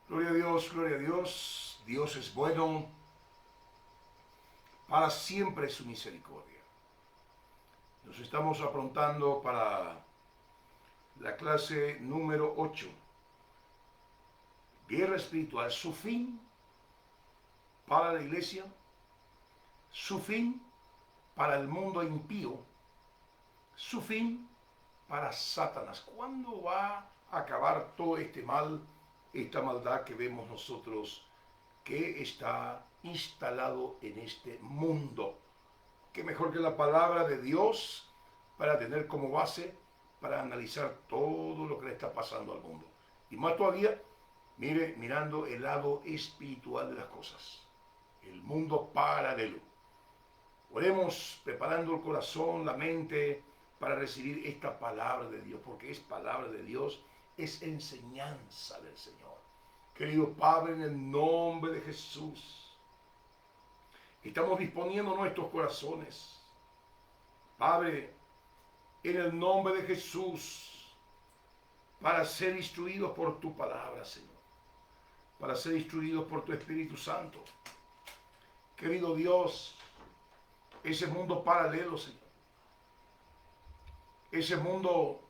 Gloria a Dios, gloria a Dios. Dios es bueno, para siempre es su misericordia. Nos estamos aprontando para la clase número 8. Guerra espiritual, su fin para la iglesia, su fin para el mundo impío, su fin para Satanás. ¿Cuándo va a acabar todo este mal, esta maldad que vemos nosotros que está instalado en este mundo? ¿Qué mejor que la palabra de Dios para tener como base, para analizar todo lo que le está pasando al mundo? Y más todavía, mirando el lado espiritual de las cosas, el mundo paralelo. Oremos preparando el corazón, la mente, para recibir esta palabra de Dios, porque es palabra de Dios, es enseñanza del Señor. Querido Padre, en el nombre de Jesús, estamos disponiendo nuestros corazones. Padre, en el nombre de Jesús, para ser instruidos por tu palabra, Señor, para ser instruidos por tu Espíritu Santo. Querido Dios, ese mundo paralelo, Señor, ese mundo,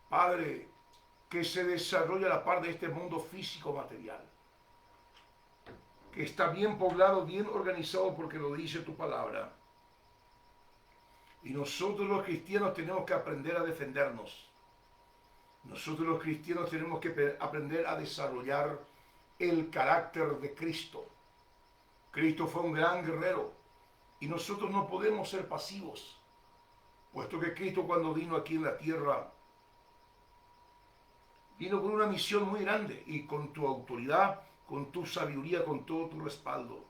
Padre, que se desarrolla a la par de este mundo físico material, que está bien poblado, bien organizado, porque lo dice tu palabra. Y nosotros los cristianos tenemos que aprender a defendernos. Nosotros los cristianos tenemos que aprender a desarrollar el carácter de Cristo. Cristo fue un gran guerrero y nosotros no podemos ser pasivos, puesto que Cristo, cuando vino aquí en la tierra, vino con una misión muy grande y con tu autoridad, con tu sabiduría, con todo tu respaldo.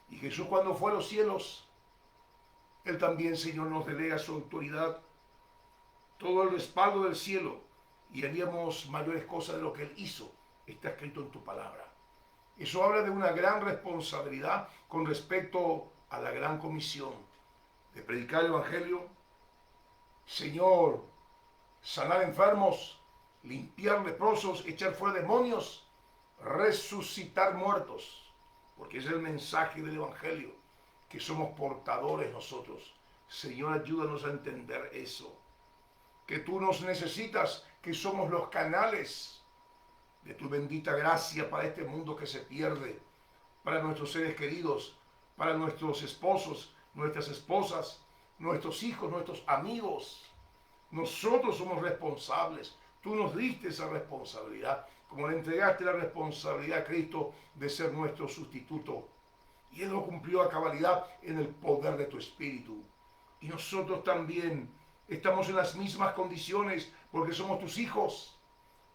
Y Jesús, cuando fue a los cielos, Él también, Señor, nos delega su autoridad, todo el respaldo del cielo, y haríamos mayores cosas de lo que Él hizo. Está escrito en tu palabra. Eso habla de una gran responsabilidad con respecto a la gran comisión de predicar el Evangelio, Señor, sanar enfermos, limpiar leprosos, echar fuera demonios, resucitar muertos, porque es el mensaje del Evangelio, que somos portadores nosotros. Señor, ayúdanos a entender eso, que tú nos necesitas, que somos los canales de tu bendita gracia para este mundo que se pierde, para nuestros seres queridos, para nuestros esposos, nuestras esposas, nuestros hijos, nuestros amigos. Nosotros somos responsables. Tú nos diste esa responsabilidad, como le entregaste la responsabilidad a Cristo de ser nuestro sustituto. Y Él lo cumplió a cabalidad en el poder de tu Espíritu. Y nosotros también estamos en las mismas condiciones porque somos tus hijos.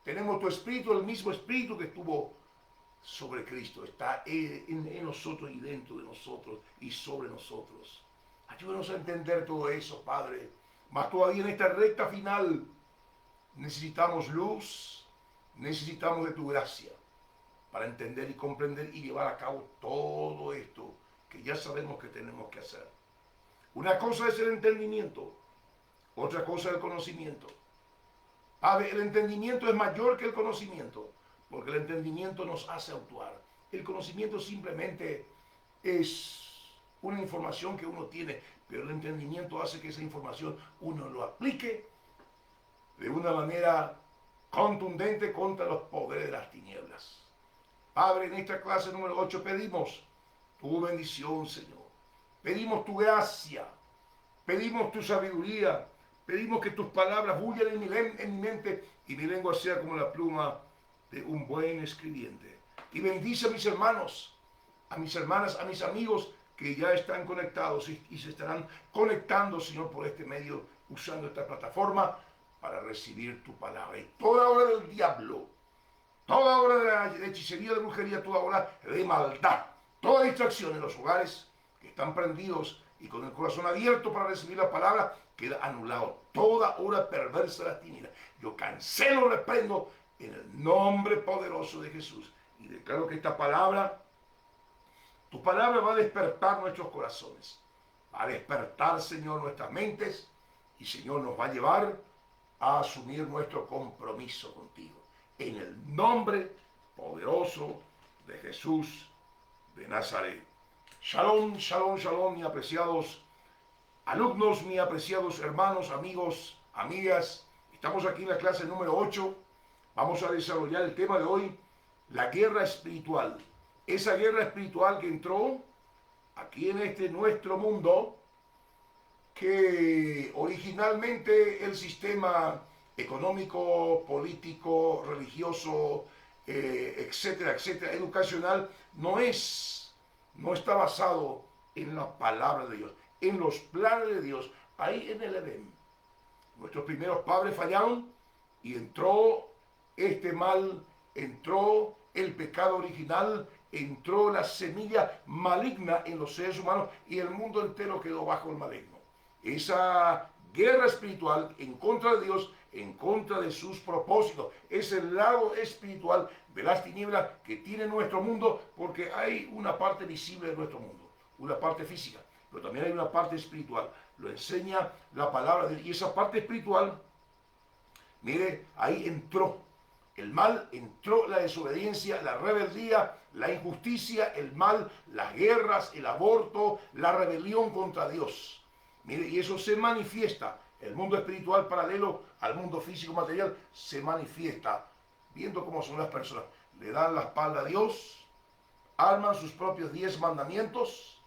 Tenemos tu Espíritu, el mismo Espíritu que estuvo sobre Cristo. Está en nosotros y dentro de nosotros y sobre nosotros. Ayúdanos a entender todo eso, Padre. Más todavía en esta recta final, necesitamos luz, necesitamos de tu gracia para entender y comprender y llevar a cabo todo esto que ya sabemos que tenemos que hacer. Una cosa es el entendimiento, otra cosa es el conocimiento. Padre, el entendimiento es mayor que el conocimiento, porque el entendimiento nos hace actuar. El conocimiento simplemente es una información que uno tiene, pero el entendimiento hace que esa información uno lo aplique de una manera contundente contra los poderes de las tinieblas. Padre, en esta clase número 8 pedimos tu bendición, Señor. Pedimos tu gracia, pedimos tu sabiduría, pedimos que tus palabras bullan en mi mente y mi lengua sea como la pluma de un buen escribiente. Y bendice a mis hermanos, a mis hermanas, a mis amigos que ya están conectados y se estarán conectando, Señor, por este medio, usando esta plataforma para recibir tu palabra. Y toda obra del diablo, toda obra de hechicería, de brujería, toda obra de maldad, toda distracción en los hogares que están prendidos y con el corazón abierto para recibir la palabra, queda anulado. Toda obra perversa de las tinieblas, yo cancelo, reprendo en el nombre poderoso de Jesús. Y declaro que esta palabra, tu palabra va a despertar nuestros corazones, va a despertar, Señor, nuestras mentes, y Señor nos va a llevar a asumir nuestro compromiso contigo. en el nombre poderoso de Jesús de Nazaret. Shalom, shalom, shalom, mis apreciados alumnos, mis apreciados hermanos, amigos, amigas. Estamos aquí en la clase número 8. Vamos a desarrollar el tema de hoy, la guerra espiritual. Esa guerra espiritual que entró aquí en este nuestro mundo, que originalmente el sistema económico, político, religioso, etcétera, etcétera, educacional, no está basado en la palabra de Dios, en los planes de Dios, ahí en el Edén. Nuestros primeros padres fallaron y entró este mal, entró el pecado original, entró la semilla maligna en los seres humanos y el mundo entero quedó bajo el maligno. Esa guerra espiritual en contra de Dios, en contra de sus propósitos, es el lado espiritual de las tinieblas que tiene nuestro mundo, porque hay una parte visible de nuestro mundo, una parte física, pero también hay una parte espiritual. Lo enseña la palabra de Dios. Y esa parte espiritual, mire, ahí entró el mal, entró la desobediencia, la rebeldía, la injusticia, el mal, las guerras, el aborto, la rebelión contra Dios. Mire, y eso se manifiesta. El mundo espiritual paralelo al mundo físico material se manifiesta viendo cómo son las personas. Le dan la espalda a Dios, arman sus propios 10 mandamientos,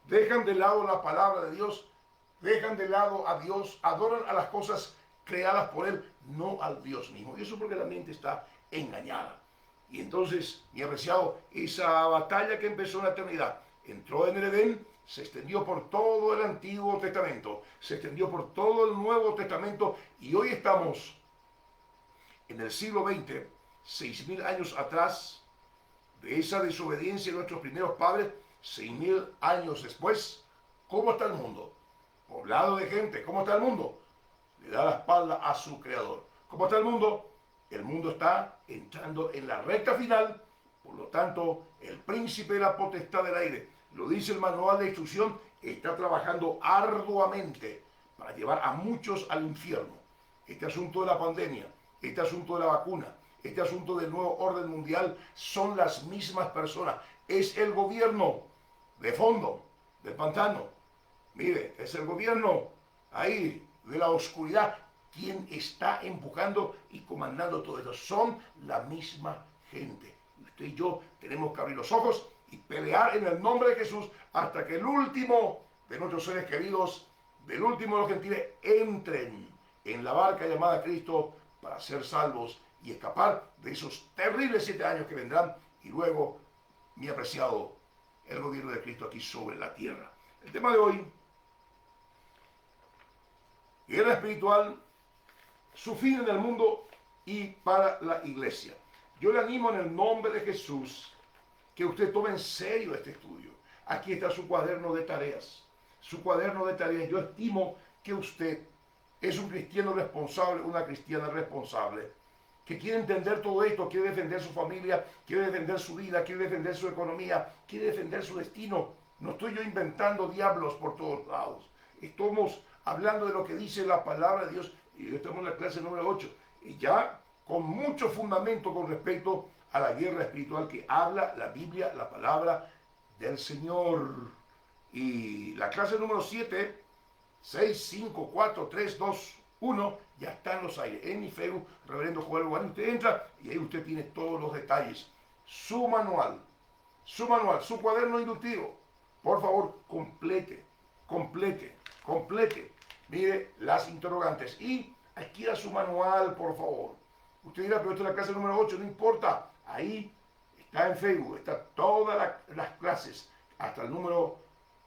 dejan de lado la palabra de Dios, dejan de lado a Dios, adoran a las cosas creadas por Él, no al Dios mismo. Y eso porque la mente está engañada. Y entonces, mi apreciado, esa batalla que empezó en la eternidad, entró en el Edén, se extendió por todo el Antiguo Testamento, se extendió por todo el Nuevo Testamento, y hoy estamos en el siglo XX, 6.000 años atrás de esa desobediencia de nuestros primeros padres, 6.000 años después. ¿Cómo está el mundo? Poblado de gente. ¿Cómo está el mundo? Le da la espalda a su creador. ¿Cómo está el mundo? El mundo está entrando en la recta final. Por lo tanto, el príncipe de la potestad del aire, lo dice el manual de instrucción, está trabajando arduamente para llevar a muchos al infierno. Este asunto de la pandemia, este asunto de la vacuna, este asunto del nuevo orden mundial, son las mismas personas. Es el gobierno de fondo, del pantano. Mire, es el gobierno ahí de la oscuridad quien está empujando y comandando todo esto. Son la misma gente. Usted y yo tenemos que abrir los ojos y pelear en el nombre de Jesús hasta que el último de nuestros seres queridos, del último de los gentiles, entren en la barca llamada Cristo para ser salvos y escapar de esos terribles 7 años que vendrán, y luego, mi apreciado, el gobierno de Cristo aquí sobre la tierra. El tema de hoy, guerra espiritual, su fin en el mundo y para la iglesia. Yo le animo en el nombre de Jesús que usted tome en serio este estudio. Aquí está su cuaderno de tareas. Su cuaderno de tareas. Yo estimo que usted es un cristiano responsable, una cristiana responsable, que quiere entender todo esto, quiere defender su familia, quiere defender su vida, quiere defender su economía, quiere defender su destino. No estoy yo inventando diablos por todos lados. Estamos hablando de lo que dice la palabra de Dios. Y hoy estamos en la clase número 8. Y ya con mucho fundamento con respecto a la guerra espiritual que habla la Biblia, la palabra del Señor. Y la clase número 7, 6, 5, 4, 3, 2, 1, ya está en los aires. En mi Facebook, Reverendo Joel Guarani. Usted entra y ahí usted tiene todos los detalles. Su manual, su cuaderno inductivo. Por favor, complete. Mire las interrogantes y adquiera su manual, por favor. Usted dirá, pero esta es la clase número 8, no importa. Ahí está en Facebook, está todas las clases, hasta el número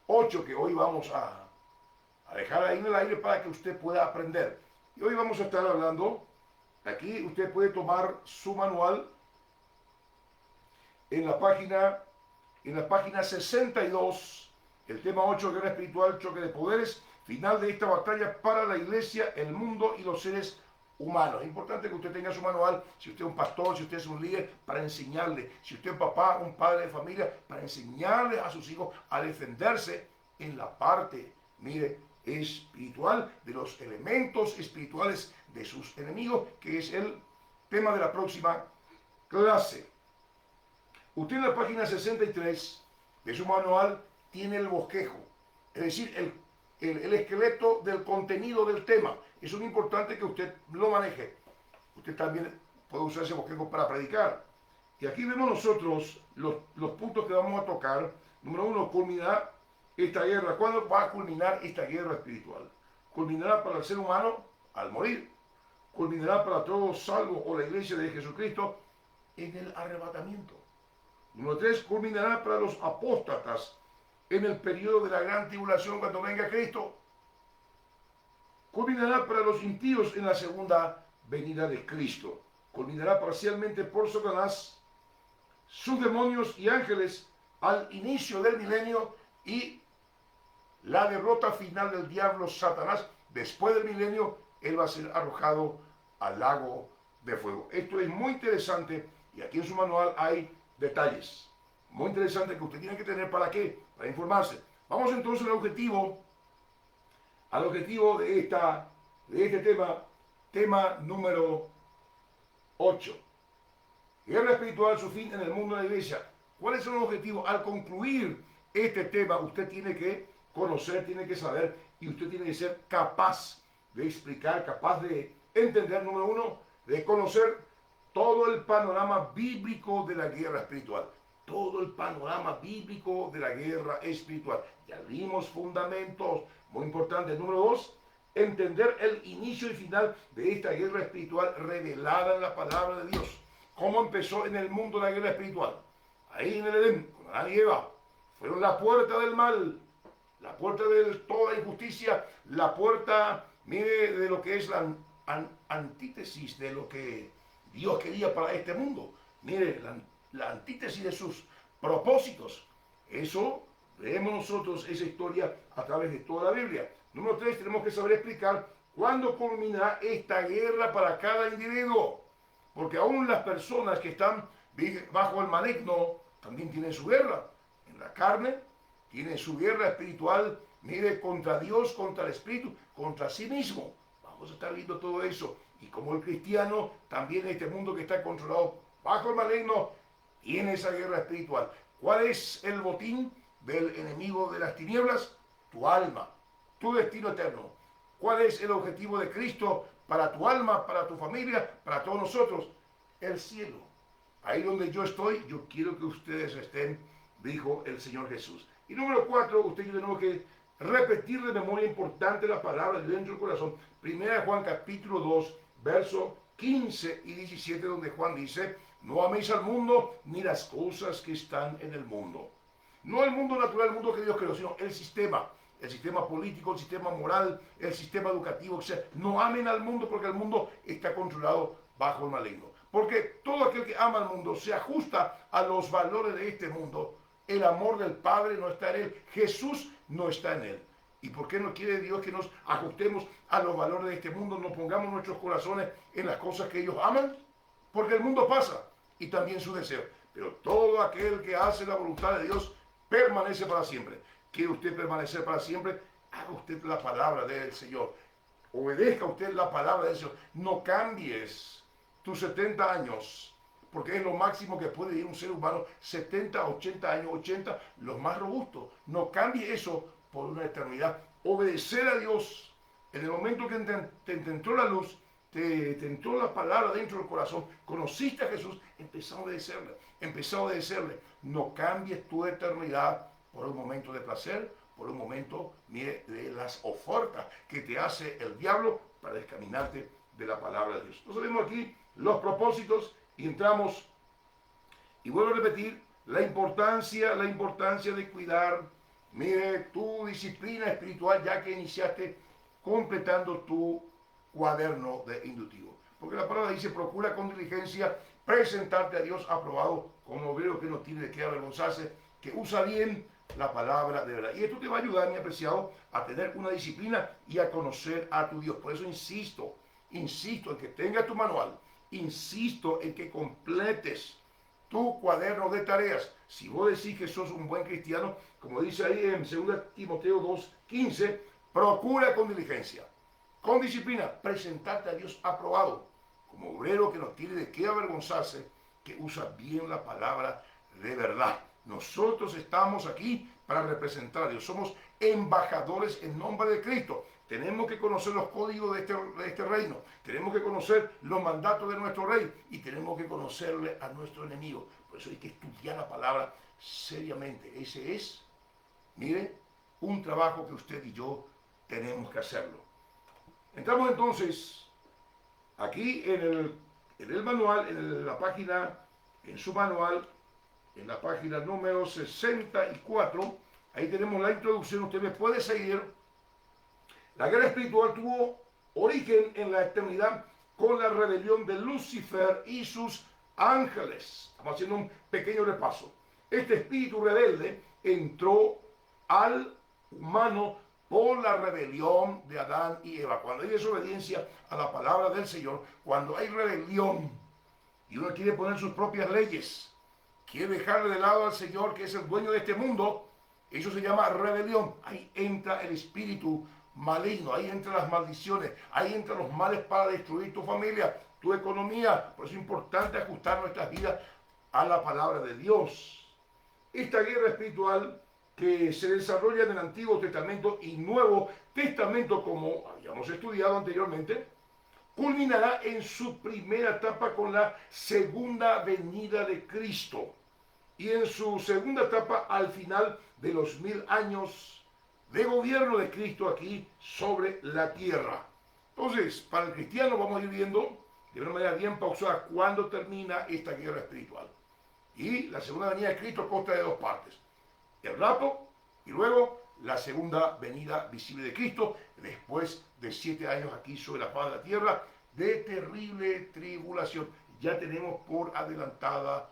8 que hoy vamos a dejar ahí en el aire para que usted pueda aprender. Y hoy vamos a estar hablando, aquí usted puede tomar su manual en la página 62, el tema 8, guerra espiritual, choque de poderes, final de esta batalla para la iglesia, el mundo y los seres humanos. Es importante que usted tenga su manual, si usted es un pastor, si usted es un líder, para enseñarle, si usted es un papá, un padre de familia, para enseñarle a sus hijos a defenderse en la parte, mire, espiritual, de los elementos espirituales de sus enemigos, que es el tema de la próxima clase. Usted en la página 63 de su manual tiene el bosquejo, es decir, el esqueleto del contenido del tema. Eso es importante que usted lo maneje. Usted también puede usar ese bosquejo para predicar. Y aquí vemos nosotros los puntos que vamos a tocar. Número 1, culminará esta guerra. ¿Cuándo va a culminar esta guerra espiritual? Culminará para el ser humano al morir. Culminará para todos salvos o la iglesia de Jesucristo en el arrebatamiento. Número 3, culminará para los apóstatas en el periodo de la gran tribulación cuando venga Cristo. Culminará para los impíos en la segunda venida de Cristo. Culminará parcialmente por Satanás, sus demonios y ángeles al inicio del milenio y la derrota final del diablo Satanás. Después del milenio, él va a ser arrojado al lago de fuego. Esto es muy interesante y aquí en su manual hay detalles muy interesantes que usted tiene que tener. ¿Para qué? Para informarse. Vamos entonces al objetivo de este tema número 8. Guerra espiritual, su fin en el mundo de la iglesia. ¿Cuáles son los objetivos? Al concluir este tema, usted tiene que conocer, tiene que saber y usted tiene que ser capaz de explicar, capaz de entender, número 1, de conocer todo el panorama bíblico de la guerra espiritual. Todo el panorama bíblico de la guerra espiritual. Ya vimos fundamentos muy importantes. Número 2, entender el inicio y final de esta guerra espiritual revelada en la palabra de Dios. ¿Cómo empezó en el mundo la guerra espiritual? Ahí en el Edén, con Adán y Eva, fueron la puerta del mal, la puerta de toda injusticia, la puerta, mire, de lo que es la antítesis de lo que Dios quería para este mundo. Mire, la antítesis de sus propósitos. Eso vemos nosotros, esa historia a través de toda la Biblia. Número 3, tenemos que saber explicar cuándo culminará esta guerra para cada individuo. Porque aún las personas que están bajo el maligno también tienen su guerra. En la carne tienen su guerra espiritual, mire, contra Dios, contra el espíritu, contra sí mismo. Vamos a estar viendo todo eso. Y como el cristiano, también este mundo que está controlado bajo el maligno, tiene esa guerra espiritual. ¿Cuál es el botín del enemigo de las tinieblas? Tu alma, tu destino eterno. ¿Cuál es el objetivo de Cristo para tu alma, para tu familia, para todos nosotros? El cielo. Ahí donde yo estoy, yo quiero que ustedes estén, dijo el Señor Jesús. Y número 4, usted y yo tenemos que repetir de memoria importante la palabra de dentro del corazón. Primera Juan capítulo 2, verso 15 y 17, donde Juan dice: no améis al mundo ni las cosas que están en el mundo. No el mundo natural, el mundo que Dios creó, sino el sistema político, el sistema moral, el sistema educativo, etc. No amen al mundo porque el mundo está controlado bajo el maligno. Porque todo aquel que ama al mundo se ajusta a los valores de este mundo. El amor del Padre no está en él. Jesús no está en él. ¿Y por qué no quiere Dios que nos ajustemos a los valores de este mundo? No pongamos nuestros corazones en las cosas que ellos aman. Porque el mundo pasa y también su deseo. Pero todo aquel que hace la voluntad de Dios permanece para siempre. ¿Quiere usted permanecer para siempre? Haga usted la palabra del Señor. Obedezca usted la palabra del Señor. No cambies tus 70 años, porque es lo máximo que puede ir un ser humano, 70, 80 años, 80, los más robustos. No cambie eso por una eternidad. Obedecer a Dios. En el momento que te entró la luz, te entró la palabra dentro del corazón, conociste a Jesús, empezá a obedecerle. No cambies tu eternidad por un momento de placer, por un momento, mire, de las ofertas que te hace el diablo para descaminarte de la palabra de Dios. Entonces vemos aquí los propósitos y entramos, y vuelvo a repetir, la importancia de cuidar, mire, tu disciplina espiritual, ya que iniciaste completando tu cuaderno de inductivo. Porque la palabra dice: procura con diligencia presentarte a Dios aprobado, como obrero que no tiene de qué avergonzarse, que usa bien la palabra de verdad. Y esto te va a ayudar, mi apreciado, a tener una disciplina y a conocer a tu Dios. Por eso insisto en que tengas tu manual, insisto en que completes tu cuaderno de tareas. Si vos decís que sos un buen cristiano, como dice ahí en 2 Timoteo 2:15, procura con diligencia, con disciplina, presentarte a Dios aprobado, como obrero que no tiene de qué avergonzarse, que usa bien la palabra de verdad. Nosotros estamos aquí para representar a Dios. Somos embajadores en nombre de Cristo. Tenemos que conocer los códigos de este reino. Tenemos que conocer los mandatos de nuestro rey. Y tenemos que conocerle a nuestro enemigo. Por eso hay que estudiar la palabra seriamente. Ese es, mire, un trabajo que usted y yo tenemos que hacerlo. Entramos entonces aquí en el manual, en la página, en su manual, en la página número 64, ahí tenemos la introducción, usted me puede seguir. La guerra espiritual tuvo origen en la eternidad con la rebelión de Lucifer y sus ángeles. Estamos haciendo un pequeño repaso. Este espíritu rebelde entró al humano por la rebelión de Adán y Eva. Cuando hay desobediencia a la palabra del Señor, cuando hay rebelión y uno quiere poner sus propias leyes, quiere dejarle de lado al Señor, que es el dueño de este mundo, eso se llama rebelión. Ahí entra el espíritu maligno, ahí entran las maldiciones, ahí entran los males para destruir tu familia, tu economía. Por eso es importante ajustar nuestras vidas a la palabra de Dios. Esta guerra espiritual que se desarrolla en el Antiguo Testamento y Nuevo Testamento, como habíamos estudiado anteriormente, culminará en su primera etapa con la segunda venida de Cristo y en su segunda etapa al final de los 1000 años de gobierno de Cristo aquí sobre la tierra. Entonces, para el cristiano vamos a ir viendo de una manera bien pausada cuándo termina esta guerra espiritual. Y la segunda venida de Cristo consta de dos partes: el rapto y luego la segunda venida visible de Cristo después de 7 años aquí sobre la faz de la tierra de terrible tribulación. Ya tenemos por adelantada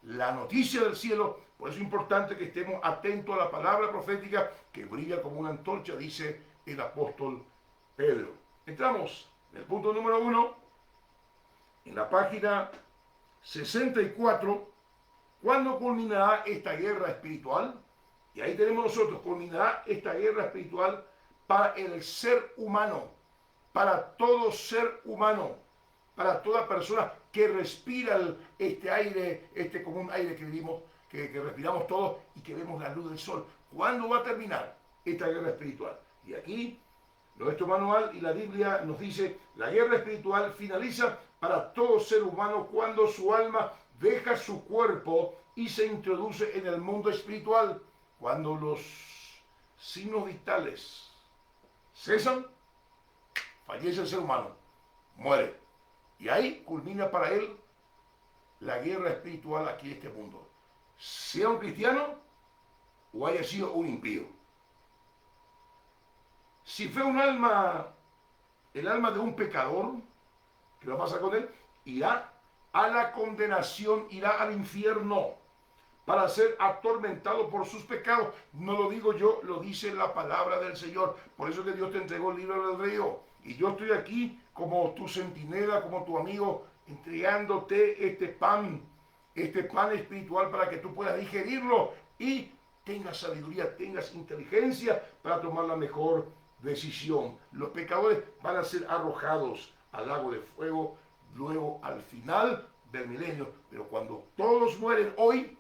la noticia del cielo. Por eso es importante que estemos atentos a la palabra profética que brilla como una antorcha, dice el apóstol Pedro. Entramos en el punto número 1, en la página 64. ¿Cuándo culminará esta guerra espiritual? Y ahí tenemos nosotros, culminará esta guerra espiritual para el ser humano, para todo ser humano, para toda persona que respira este aire, este común aire que vivimos, que respiramos todos y que vemos la luz del sol. ¿Cuándo va a terminar esta guerra espiritual? Y aquí nuestro manual y la Biblia nos dice: la guerra espiritual finaliza para todo ser humano cuando su alma deja su cuerpo y se introduce en el mundo espiritual. Cuando los signos vitales cesan, fallece el ser humano, muere. Y ahí culmina para él la guerra espiritual aquí en este mundo. Sea un cristiano o haya sido un impío. Si fue un alma, el alma de un pecador, ¿qué va a pasar con él? Irá a la condenación, irá al infierno para ser atormentado por sus pecados. No lo digo yo, lo dice la palabra del Señor. Por eso que Dios te entregó el libro del río. Y yo estoy aquí como tu centinela, como tu amigo, entregándote este pan espiritual para que tú puedas digerirlo y tengas sabiduría, tengas inteligencia para tomar la mejor decisión. Los pecadores van a ser arrojados al lago de fuego luego al final del milenio. Pero cuando todos mueren hoy,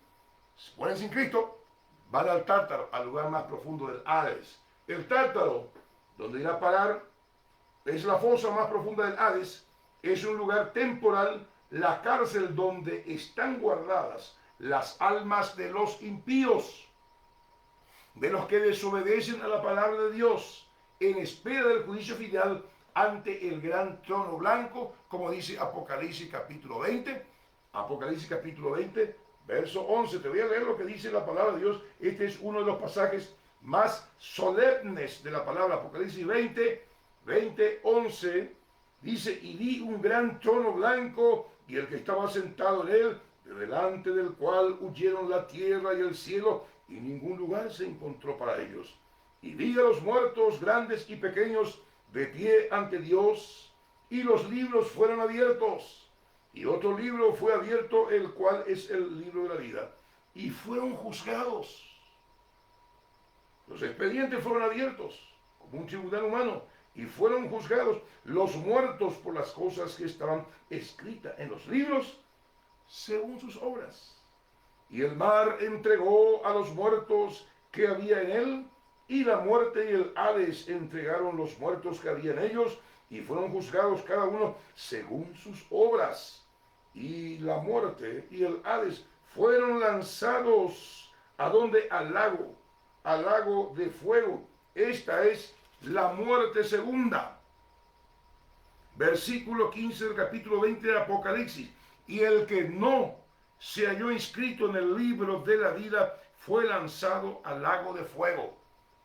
mueren sin Cristo, van al Tártaro, al lugar más profundo del Hades. El Tártaro, donde irá a parar, es la fosa más profunda del Hades. Es un lugar temporal, la cárcel donde están guardadas las almas de los impíos, de los que desobedecen a la palabra de Dios, en espera del juicio final ante el gran trono blanco, como dice Apocalipsis capítulo 20. Apocalipsis capítulo 20, verso 11. Te voy a leer lo que dice la palabra de Dios. Este es uno de los pasajes más solemnes de la palabra. Apocalipsis 20, 11. Dice: y vi un gran trono blanco y el que estaba sentado en él, de delante del cual huyeron la tierra y el cielo, y ningún lugar se encontró para ellos. Y vi a los muertos, grandes y pequeños, de pie ante Dios, y los libros fueron abiertos. Y otro libro fue abierto, el cual es el libro de la vida. Y fueron juzgados. Los expedientes fueron abiertos, como un tribunal humano. y fueron juzgados los muertos por las cosas que estaban escritas en los libros según sus obras. Y el mar entregó a los muertos que había en él, y la muerte y el Hades entregaron los muertos que había en ellos, y fueron juzgados cada uno según sus obras. Y la muerte y el Hades fueron lanzados ¿a dónde? Al lago de fuego. Esta es la muerte segunda. Versículo 15 del capítulo 20 de Apocalipsis. Y el que no se halló inscrito en el libro de la vida fue lanzado al lago de fuego.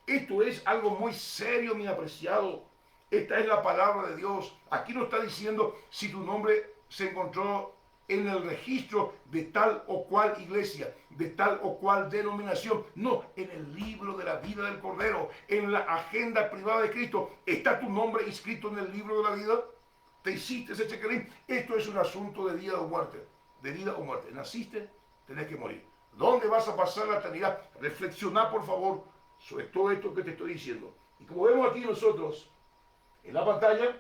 Esto es algo muy serio, mi apreciado. Esta es la palabra de Dios. Aquí no está diciendo si tu nombre se encontró en el registro de tal o cual iglesia, de tal o cual denominación. No, en el libro de la vida del Cordero, en la agenda privada de Cristo. ¿Está tu nombre inscrito en el libro de la vida? ¿Te hiciste ese chequerín? Esto es un asunto de vida o muerte. De vida o muerte. Naciste, tenés que morir. ¿Dónde vas a pasar la eternidad? Reflexiona, por favor, sobre todo esto que te estoy diciendo. Y como vemos aquí nosotros, en la pantalla,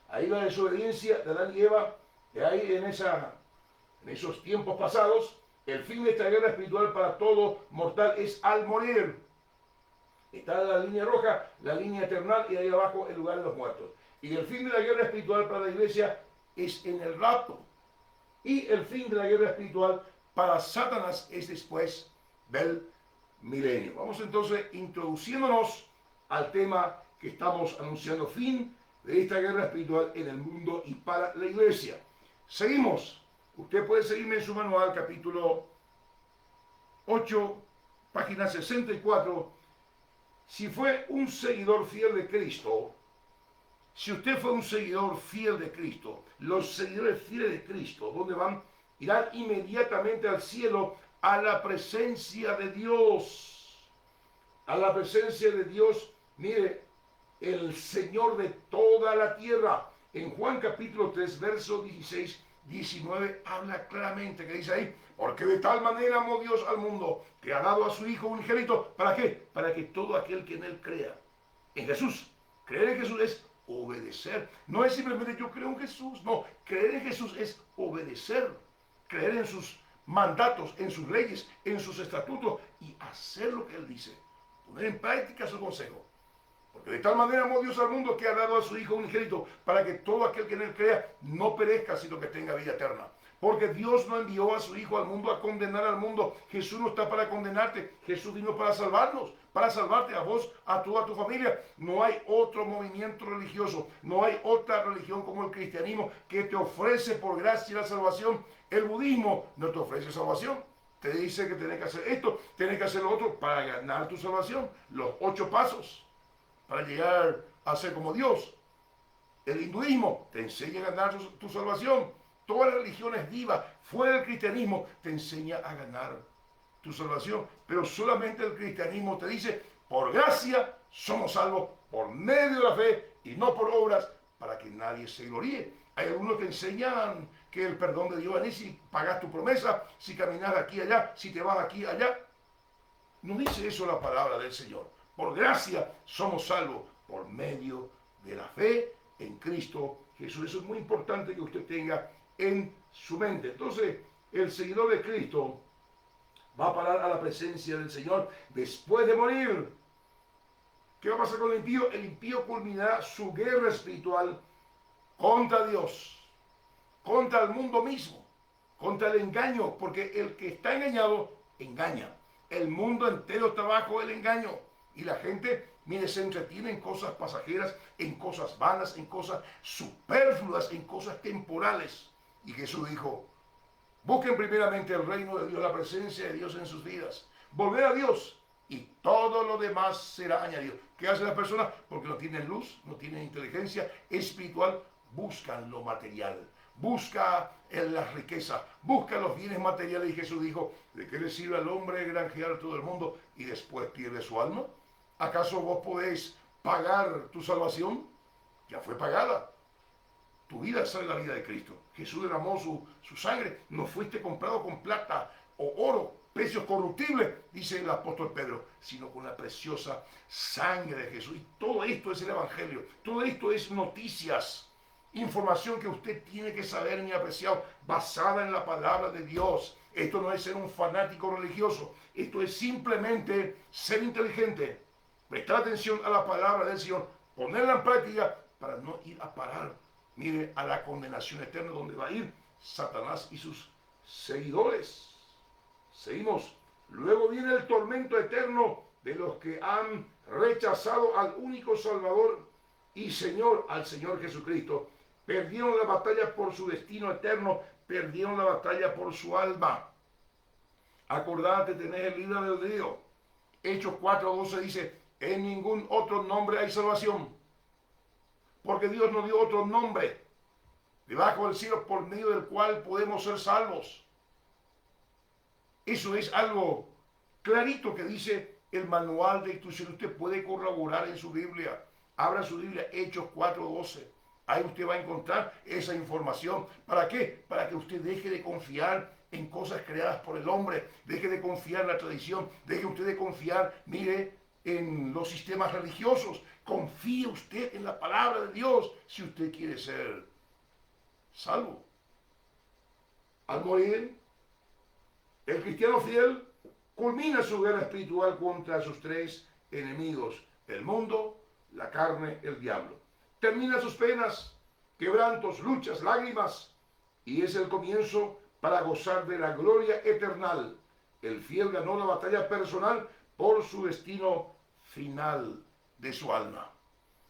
ahí la desobediencia de Adán y Eva, de ahí en esos tiempos pasados, el fin de esta guerra espiritual para todo mortal es al morir. Está la línea roja, la línea eternal, y ahí abajo el lugar de los muertos. Y el fin de la guerra espiritual para la iglesia es en el rapto. Y el fin de la guerra espiritual para Satanás es después del milenio. Vamos entonces introduciéndonos al tema que estamos anunciando, fin de esta guerra espiritual en el mundo y para la iglesia. Seguimos. Usted puede seguirme en su manual, capítulo 8, página 64. Si fue un seguidor fiel de Cristo, si usted fue un seguidor fiel de Cristo, los seguidores fieles de Cristo, ¿dónde van? Irán inmediatamente al cielo, a la presencia de Dios. A la presencia de Dios, mire, el Señor de toda la tierra. En Juan capítulo 3, verso 16, 19, habla claramente, que dice ahí, porque de tal manera amó Dios al mundo, que ha dado a su Hijo unigénito. ¿Para qué? Para que todo aquel que en Él crea, en Jesús, creer en Jesús es obedecer. No es simplemente yo creo en Jesús, no, creer en Jesús es obedecer, creer en sus mandatos, en sus leyes, en sus estatutos y hacer lo que Él dice, poner en práctica su consejo. Porque de tal manera amó Dios al mundo que ha dado a su Hijo unigénito para que todo aquel que en Él crea no perezca, sino que tenga vida eterna. Porque Dios no envió a su Hijo al mundo a condenar al mundo. Jesús no está para condenarte. Jesús vino para salvarnos, para salvarte a vos, a toda tu familia. No hay otro movimiento religioso, no hay otra religión como el cristianismo que te ofrece por gracia la salvación. El budismo no te ofrece salvación. Te dice que tenés que hacer esto, tenés que hacer lo otro para ganar tu salvación. Los 8 pasos para llegar a ser como Dios. El hinduismo te enseña a ganar tu salvación. Todas las religiones vivas fuera del cristianismo te enseña a ganar tu salvación. Pero solamente el cristianismo te dice, por gracia somos salvos por medio de la fe y no por obras, para que nadie se gloríe. Hay algunos que enseñan que el perdón de Dios es si pagas tu promesa, si caminas aquí y allá, si te vas aquí y allá. No dice eso la palabra del Señor. Por gracia somos salvos por medio de la fe en Cristo Jesús. Eso es muy importante que usted tenga en su mente. Entonces, el seguidor de Cristo va a parar a la presencia del Señor después de morir. ¿Qué va a pasar con el impío? El impío culminará su guerra espiritual contra Dios, contra el mundo mismo, contra el engaño, porque el que está engañado, engaña. El mundo entero está bajo el engaño. Y la gente, mire, se entretiene en cosas pasajeras, en cosas vanas, en cosas superfluas, en cosas temporales. Y Jesús dijo, busquen primeramente el reino de Dios, la presencia de Dios en sus vidas. Volver a Dios y todo lo demás será añadido. ¿Qué hacen las personas? Porque no tienen luz, no tienen inteligencia espiritual, buscan lo material. Busca en las riquezas, busca los bienes materiales. Y Jesús dijo, ¿de qué le sirve al hombre granjear todo el mundo y después pierde su alma? ¿Acaso vos podéis pagar tu salvación? Ya fue pagada. Tu vida sale la vida de Cristo. Jesús derramó su sangre. No fuiste comprado con plata o oro. precios corruptibles, dice el apóstol Pedro, sino con la preciosa sangre de Jesús. Y todo esto es el Evangelio, todo esto es noticias, información que usted tiene que saber, mi apreciado, basada en la palabra de Dios. Esto no es ser un fanático religioso, esto es simplemente ser inteligente, prestar atención a la palabra del Señor, ponerla en práctica para no ir a parar, mire, a la condenación eterna donde va a ir Satanás y sus seguidores. Seguimos. Luego viene el tormento eterno de los que han rechazado al único Salvador y Señor, al Señor Jesucristo. Perdieron la batalla por su destino eterno, perdieron la batalla por su alma. Acordate, tenés el libre albedrío. Hechos 4:12 dice, en ningún otro nombre hay salvación, porque Dios nos dio otro nombre debajo del cielo por medio del cual podemos ser salvos. Eso es algo clarito que dice el manual de instrucción. Usted puede corroborar en su Biblia. Abra su Biblia, Hechos 4:12. Ahí usted va a encontrar esa información. ¿Para qué? Para que usted deje de confiar en cosas creadas por el hombre. Deje de confiar en la tradición. Deje usted de confiar, mire, en los sistemas religiosos. Confíe usted en la palabra de Dios si usted quiere ser salvo. Al morir, el cristiano fiel culmina su guerra espiritual contra sus tres enemigos: el mundo, la carne, el diablo. Termina sus penas, quebrantos, luchas, lágrimas, y es el comienzo para gozar de la gloria eterna. El fiel ganó la batalla personal por su destino final de su alma.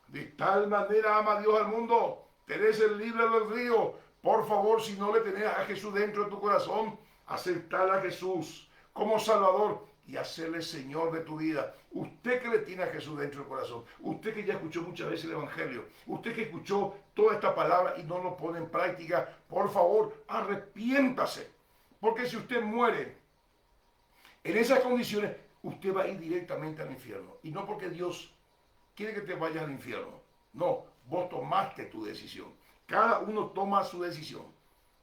De tal manera ama Dios al mundo. Tenés el libre albedrío. Por favor, si no le tenés a Jesús dentro de tu corazón, aceptar a Jesús como Salvador y hacerle Señor de tu vida. Usted que le tiene a Jesús dentro del corazón, usted que ya escuchó muchas veces el Evangelio, usted que escuchó toda esta palabra y no lo pone en práctica, por favor, arrepiéntase. Porque si usted muere en esas condiciones, usted va a ir directamente al infierno. Y no porque Dios quiere que te vayas al infierno. No, vos tomaste tu decisión. Cada uno toma su decisión.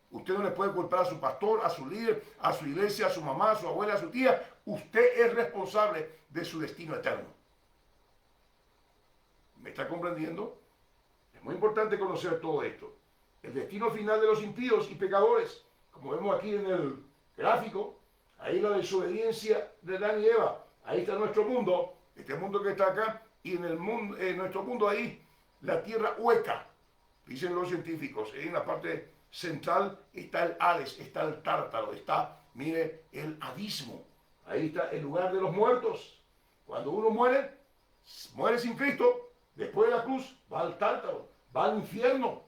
Usted no le puede culpar a su pastor, a su líder, a su iglesia, a su mamá, a su abuela, a su tía. Usted es responsable de su destino eterno. ¿Me está comprendiendo? Es muy importante conocer todo esto. El destino final de los impíos y pecadores, como vemos aquí en el gráfico, ahí la desobediencia de Adán y Eva. Ahí está nuestro mundo, este mundo que está acá, y en el mundo, en nuestro mundo ahí, la tierra hueca, dicen los científicos. En la parte central está el Hades, está el Tártaro, está, mire, el abismo. Ahí está el lugar de los muertos. Cuando uno muere, muere sin Cristo, después de la cruz, va al Tártaro, va al infierno.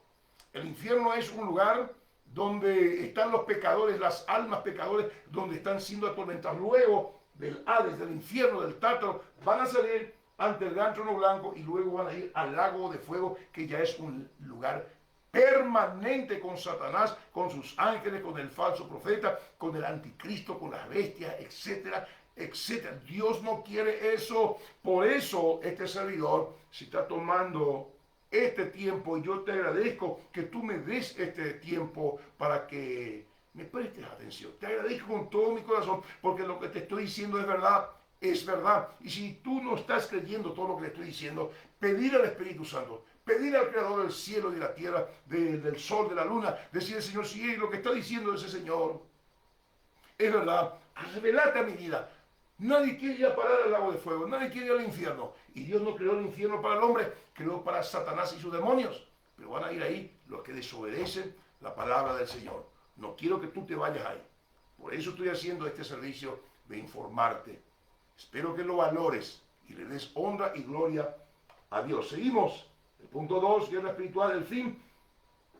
El infierno es un lugar donde están los pecadores, las almas pecadores, donde están siendo atormentados. Luego del Hades, del infierno, del Tártaro, van a salir ante el gran trono blanco y luego van a ir al lago de fuego, que ya es un lugar permanente con Satanás, con sus ángeles, con el falso profeta, con el anticristo, con las bestias, etcétera, etcétera. Dios no quiere eso. Por eso este servidor se está tomando este tiempo, y yo te agradezco que tú me des este tiempo para que me prestes atención. Te agradezco con todo mi corazón, porque lo que te estoy diciendo es verdad. Es verdad. Y si tú no estás creyendo todo lo que le estoy diciendo, pedir al Espíritu Santo, pedir al Creador del cielo y de la tierra, del sol, de la luna, decirle: Señor, si lo que está diciendo ese Señor es verdad, revelate a mi vida. Nadie quiere ir a parar al lago de fuego, nadie quiere ir al infierno. Y Dios no creó el infierno para el hombre, creó para Satanás y sus demonios. Pero van a ir ahí los que desobedecen la palabra del Señor. No quiero que tú te vayas ahí. Por eso estoy haciendo este servicio de informarte. Espero que lo valores y le des honra y gloria a Dios. Seguimos. El punto 2, guerra espiritual. El fin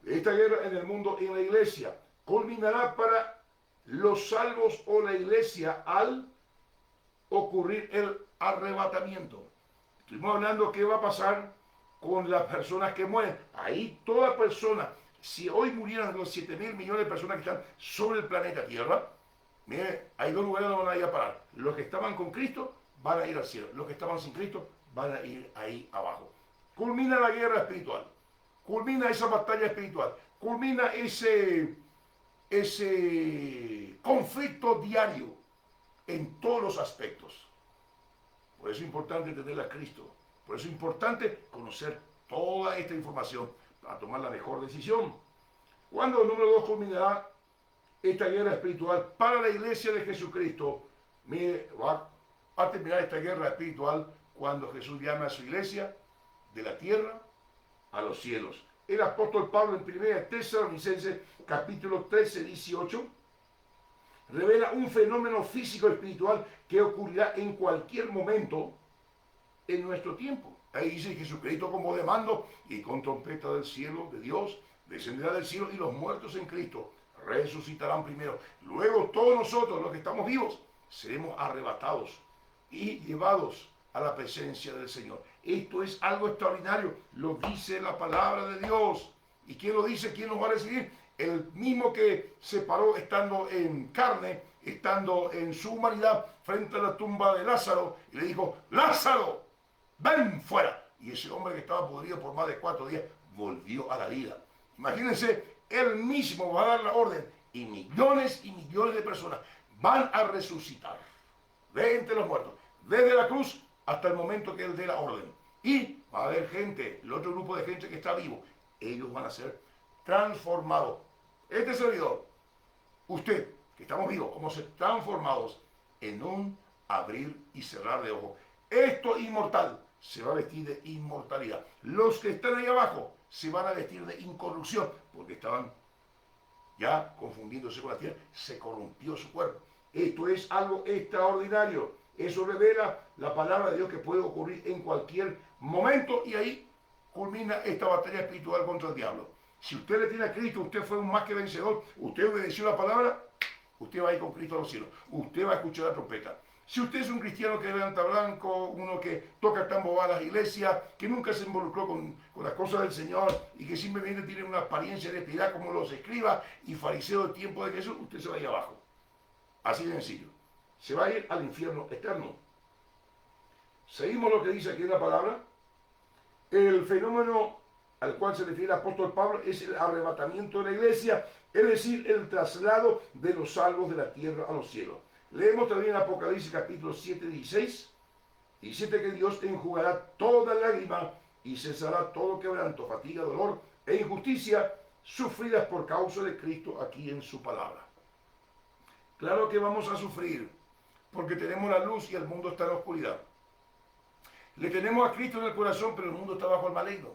de esta guerra en el mundo y en la iglesia culminará para los salvos o la iglesia al ocurrir el arrebatamiento. Estuvimos hablando qué va a pasar con las personas que mueren. Ahí toda persona, si hoy murieran los 7.000 millones de personas que están sobre el planeta Tierra, mire, hay dos lugares donde van a ir a parar. Los que estaban con Cristo van a ir al cielo. Los que estaban sin Cristo van a ir ahí abajo. Culmina la guerra espiritual. Culmina esa batalla espiritual. Culmina ese conflicto diario en todos los aspectos. Por eso es importante tener a Cristo. Por eso es importante conocer toda esta información para tomar la mejor decisión. Cuando, número 2, culminará esta guerra espiritual para la iglesia de Jesucristo. Mire, va a terminar esta guerra espiritual cuando Jesús llame a su iglesia de la tierra a los cielos. El apóstol Pablo en 1 Tesalonicenses capítulo 13, 18 revela un fenómeno físico espiritual que ocurrirá en cualquier momento en nuestro tiempo. Ahí dice: Jesucristo con voz de mando y con trompeta del cielo de Dios descenderá del cielo, y los muertos en Cristo resucitarán primero. Luego todos nosotros, los que estamos vivos, seremos arrebatados y llevados a la presencia del Señor. Esto es algo extraordinario, lo dice la palabra de Dios. ¿Y quién lo dice? ¿Quién nos va a recibir? El mismo que se paró estando en carne, estando en su humanidad, frente a la tumba de Lázaro, y le dijo: Lázaro, ven fuera. Y ese hombre que estaba podrido por más de 4 días volvió a la vida. Imagínense, él mismo va a dar la orden y millones de personas van a resucitar de entre los muertos, desde la cruz hasta el momento que él dé la orden. Y va a haber gente, el otro grupo de gente que está vivo, ellos van a ser transformados. Este servidor, usted, que estamos vivos, vamos a ser transformados en un abrir y cerrar de ojos. Esto inmortal se va a vestir de inmortalidad. Los que están ahí abajo se van a vestir de incorrupción, porque estaban ya confundiéndose con la tierra, se corrompió su cuerpo. Esto es algo extraordinario. Eso revela la palabra de Dios que puede ocurrir en cualquier momento, y ahí culmina esta batalla espiritual contra el diablo. Si usted le tiene a Cristo, usted fue un más que vencedor, usted obedeció la palabra, usted va a ir con Cristo a los cielos, usted va a escuchar la trompeta. Si usted es un cristiano que levanta blanco, uno que toca tambor a las iglesias, que nunca se involucró con las cosas del Señor y que simplemente tiene una apariencia de piedad como los escribas y fariseos del tiempo de Jesús, usted se va a ir abajo. Así de sencillo. Se va a ir al infierno eterno. Seguimos lo que dice aquí en la palabra. El fenómeno al cual se refiere el apóstol Pablo es el arrebatamiento de la iglesia, es decir, el traslado de los salvos de la tierra a los cielos. Leemos también en Apocalipsis capítulo 7, 16. 17 que Dios enjugará toda lágrima y cesará todo quebranto, fatiga, dolor e injusticia sufridas por causa de Cristo aquí en su palabra. Claro que vamos a sufrir porque tenemos la luz y el mundo está en la oscuridad. Le tenemos a Cristo en el corazón, pero el mundo está bajo el maligno.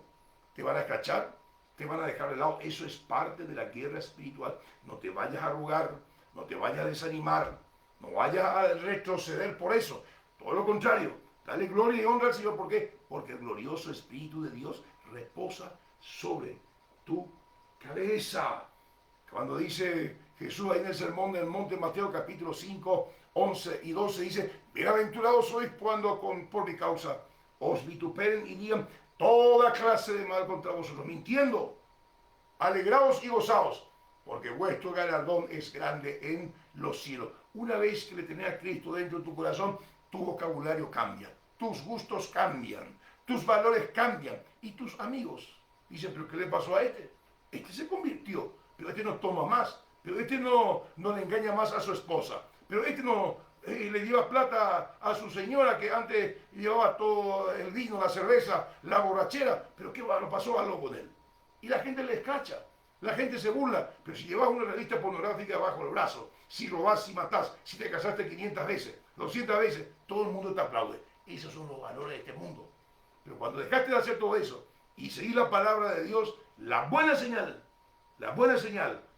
Te van a escrachar, te van a dejar de lado. Eso es parte de la guerra espiritual. No te vayas a arrugar, no te vayas a desanimar, no vayas a retroceder por eso. Todo lo contrario, dale gloria y honra al Señor. ¿Por qué? Porque el glorioso Espíritu de Dios reposa sobre tu cabeza. Cuando dice Jesús ahí en el sermón del monte, Mateo capítulo 5, 11 y 12, dice: bienaventurados sois cuando por mi causa os vituperen y digan toda clase de mal contra vosotros, mintiendo. Alegraos y gozaos, porque vuestro galardón es grande en los cielos. Una vez que le tenés a Cristo dentro de tu corazón, tu vocabulario cambia, tus gustos cambian, tus valores cambian, y tus amigos dicen: pero ¿qué le pasó a este? Este se convirtió, pero este no toma más, pero este no le engaña más a su esposa, pero este no le lleva plata a su señora, que antes llevaba todo el vino, la cerveza, la borrachera, pero ¿qué va? No pasó algo con él. Y la gente le escacha, la gente se burla. Pero si llevas una revista pornográfica bajo el brazo, si robás, si matás, si te casaste 500 veces, 200 veces, todo el mundo te aplaude. Esos son los valores de este mundo. Pero cuando dejaste de hacer todo eso y seguir la palabra de Dios, la buena señal,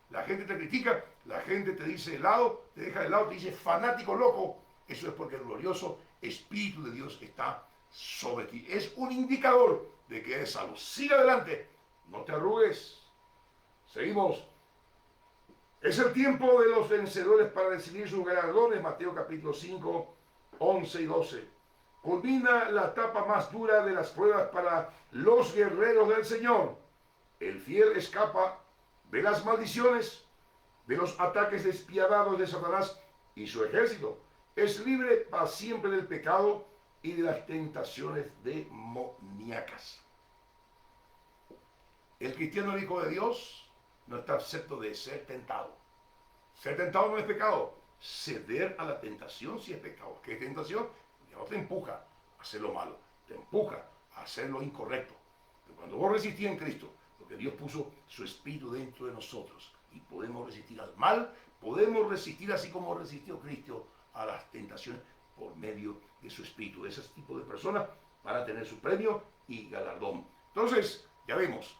la gente te critica, la gente te dice de lado, te deja de lado, te dice fanático loco. Eso es porque el glorioso Espíritu de Dios está sobre ti. Es un indicador de que eres salvo. Sigue adelante, no te arrugues. Seguimos. Es el tiempo de los vencedores para recibir sus galardones. Mateo capítulo 5, 11 y 12. Culmina la etapa más dura de las pruebas para los guerreros del Señor. El fiel escapa de las maldiciones, de los ataques despiadados de Satanás y su ejército. Es libre para siempre del pecado y de las tentaciones demoníacas. El cristiano, el hijo de Dios, no está excepto de ser tentado. Ser tentado no es pecado, ceder a la tentación si es pecado. ¿Qué es tentación? Ya no te empuja a hacer lo malo, te empuja a hacer lo incorrecto. Pero cuando vos resistís en Cristo, porque Dios puso su espíritu dentro de nosotros y podemos resistir al mal, podemos resistir así como resistió Cristo a las tentaciones por medio de su espíritu. Ese tipo de personas van a tener su premio y galardón. Entonces, ya vemos.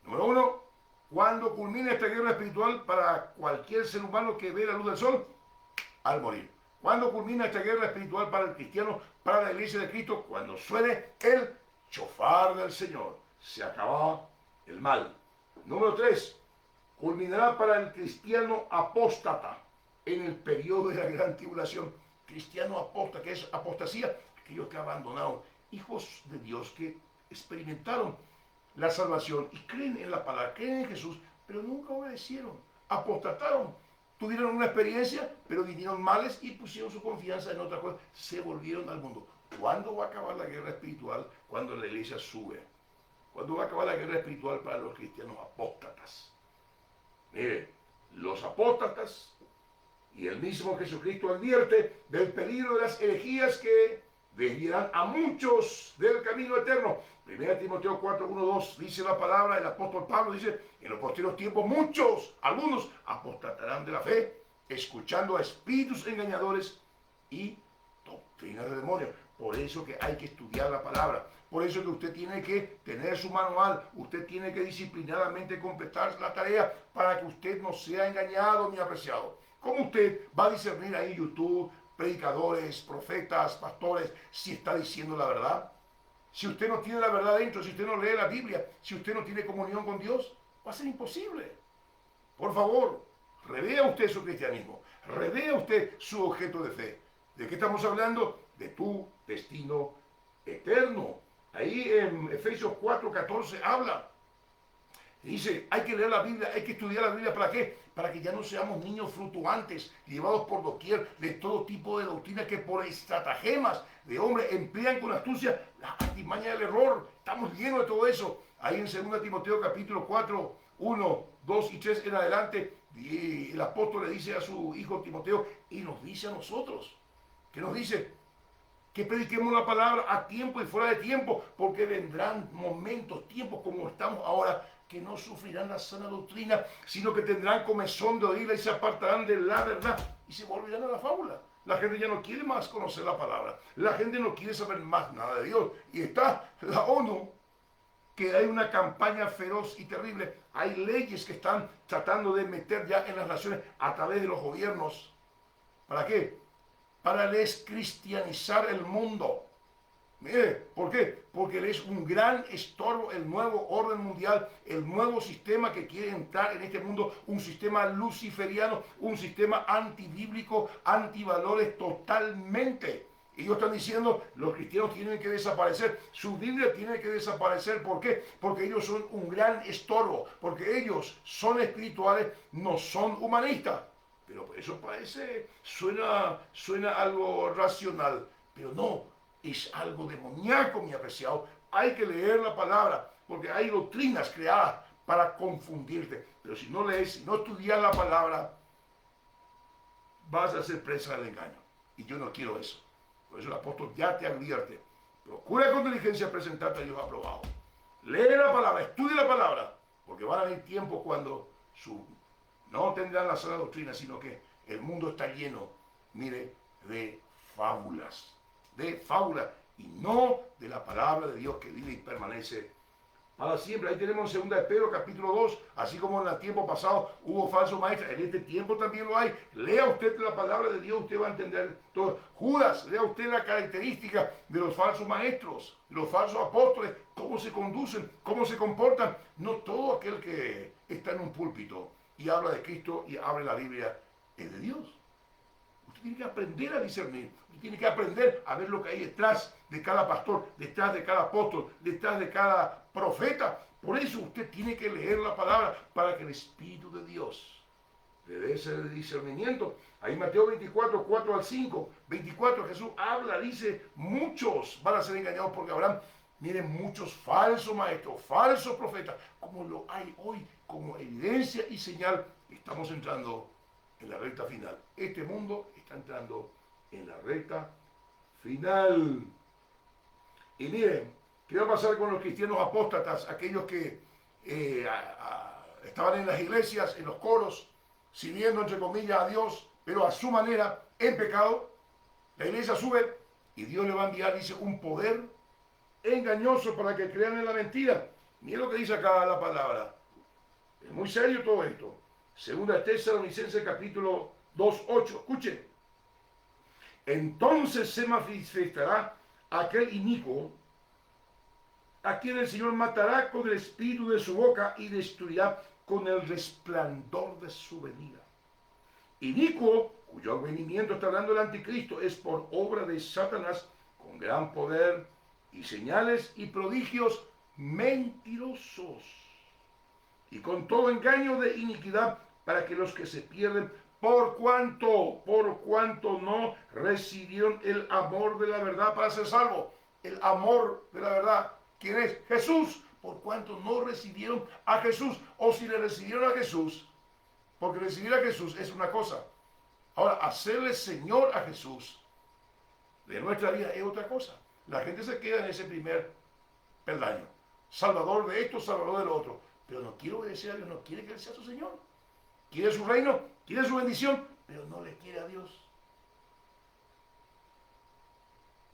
Número uno, ¿cuándo culmina esta guerra espiritual para cualquier ser humano que ve la luz del sol? Al morir. ¿Cuándo culmina esta guerra espiritual para el cristiano, para la iglesia de Cristo? Cuando suene el chofar del Señor. Se acaba el mal. Número 3. Culminará para el cristiano apóstata en el periodo de la gran tribulación. Cristiano apóstata, que es apostasía, aquellos que abandonaron, hijos de Dios que experimentaron la salvación y creen en la palabra, creen en Jesús, pero nunca obedecieron, apostataron, tuvieron una experiencia, pero vinieron males y pusieron su confianza en otra cosa, se volvieron al mundo. ¿Cuándo va a acabar la guerra espiritual? Cuando la iglesia sube. ¿Cuándo va a acabar la guerra espiritual para los cristianos apóstatas? Mire, los apóstatas y el mismo Jesucristo advierte del peligro de las herejías que desviarán a muchos del camino eterno. 1 Timoteo 4, 1, 2 dice la palabra, el apóstol Pablo dice, en los posteriores tiempos muchos, algunos, apostatarán de la fe, escuchando a espíritus engañadores y doctrinas de demonios. Por eso que hay que estudiar la palabra. Por eso que usted tiene que tener su manual. Usted tiene que disciplinadamente completar la tarea para que usted no sea engañado, mi apreciado. ¿Cómo usted va a discernir ahí en YouTube, predicadores, profetas, pastores, si está diciendo la verdad? Si usted no tiene la verdad dentro, si usted no lee la Biblia, si usted no tiene comunión con Dios, va a ser imposible. Por favor, revea usted su cristianismo, revea usted su objeto de fe. ¿De qué estamos hablando? De tu destino eterno. Ahí en Efesios 4:14 habla. Dice, hay que leer la Biblia, hay que estudiar la Biblia. ¿Para qué? Para que ya no seamos niños fluctuantes, llevados por doquier de todo tipo de doctrinas que por estratagemas de hombres emplean con astucia la artimaña del error. Estamos llenos de todo eso. Ahí en 2 Timoteo capítulo 4, 1, 2 y 3 en adelante, el apóstol le dice a su hijo Timoteo y nos dice a nosotros, ¿qué nos dice? Que prediquemos la palabra a tiempo y fuera de tiempo, porque vendrán momentos, tiempos como estamos ahora, que no sufrirán la sana doctrina, sino que tendrán comezón de oírla y se apartarán de la verdad y se volverán a la fábula. La gente ya no quiere más conocer la palabra, la gente no quiere saber más nada de Dios. Y está la ONU, que hay una campaña feroz y terrible. Hay leyes que están tratando de meter ya en las naciones a través de los gobiernos. ¿Para qué? Para descristianizar el mundo. Mire, ¿por qué? Porque es un gran estorbo el nuevo orden mundial, el nuevo sistema que quiere entrar en este mundo, un sistema luciferiano, un sistema antibíblico, antivalores totalmente. Ellos están diciendo, los cristianos tienen que desaparecer, su Biblia tiene que desaparecer. ¿Por qué? Porque ellos son un gran estorbo, porque ellos son espirituales, no son humanistas. Pero eso parece, suena algo racional, pero no, es algo demoníaco, mi apreciado. Hay que leer la palabra, porque hay doctrinas creadas para confundirte. Pero si no lees, si no estudias la palabra, vas a ser presa del engaño. Y yo no quiero eso. Por eso el apóstol ya te advierte. Procura con diligencia presentarte a Dios aprobado. Lee la palabra, estudia la palabra, porque van a haber tiempos cuando no tendrán la sana doctrina, sino que el mundo está lleno, mire, de fábulas, y no de la palabra de Dios que vive y permanece para siempre. Ahí tenemos en 2 de Pedro capítulo 2, así como en el tiempo pasado hubo falsos maestros, en este tiempo también lo hay. Lea usted la palabra de Dios, usted va a entender todo. Judas, lea usted la característica de los falsos maestros, de los falsos apóstoles, cómo se conducen, cómo se comportan. No todo aquel que está en un púlpito y habla de Cristo y abre la Biblia es de Dios. Usted tiene que aprender a discernir, usted tiene que aprender a ver lo que hay detrás de cada pastor, detrás de cada apóstol, detrás de cada profeta. Por eso usted tiene que leer la palabra para que el Espíritu de Dios le dé ese discernimiento. Ahí Mateo 24, 4 al 5, 24 Jesús habla, dice, muchos van a ser engañados porque habrán, miren, muchos falsos maestros, falsos profetas, como lo hay hoy, como evidencia y señal. Estamos entrando en la recta final. Este mundo está entrando en la recta final. Y miren, ¿qué va a pasar con los cristianos apóstatas? Aquellos que estaban en las iglesias, en los coros, sirviendo entre comillas a Dios, pero a su manera, en pecado. La iglesia sube y Dios le va a enviar, dice, un poder engañoso para que crean en la mentira. Miren lo que dice acá la palabra. Es muy serio todo esto. Segunda Tesalonicenses capítulo 2:8. Escuchen. Entonces se manifestará aquel inicuo a quien el Señor matará con el espíritu de su boca y destruirá con el resplandor de su venida. Inicuo, cuyo venimiento está hablando el anticristo, es por obra de Satanás, con gran poder y señales y prodigios mentirosos, y con todo engaño de iniquidad, para que los que se pierden, por cuanto no recibieron el amor de la verdad para ser salvos. El amor de la verdad, ¿quién es? Jesús. Por cuanto no recibieron a Jesús, o si le recibieron a Jesús, porque recibir a Jesús es una cosa. Ahora, hacerle Señor a Jesús de nuestra vida es otra cosa. La gente se queda en ese primer peldaño. Salvador de esto, Salvador de lo otro. Pero no quiere obedecer a Dios, no quiere que Él sea su Señor. Quiere su reino, quiere su bendición, pero no le quiere a Dios.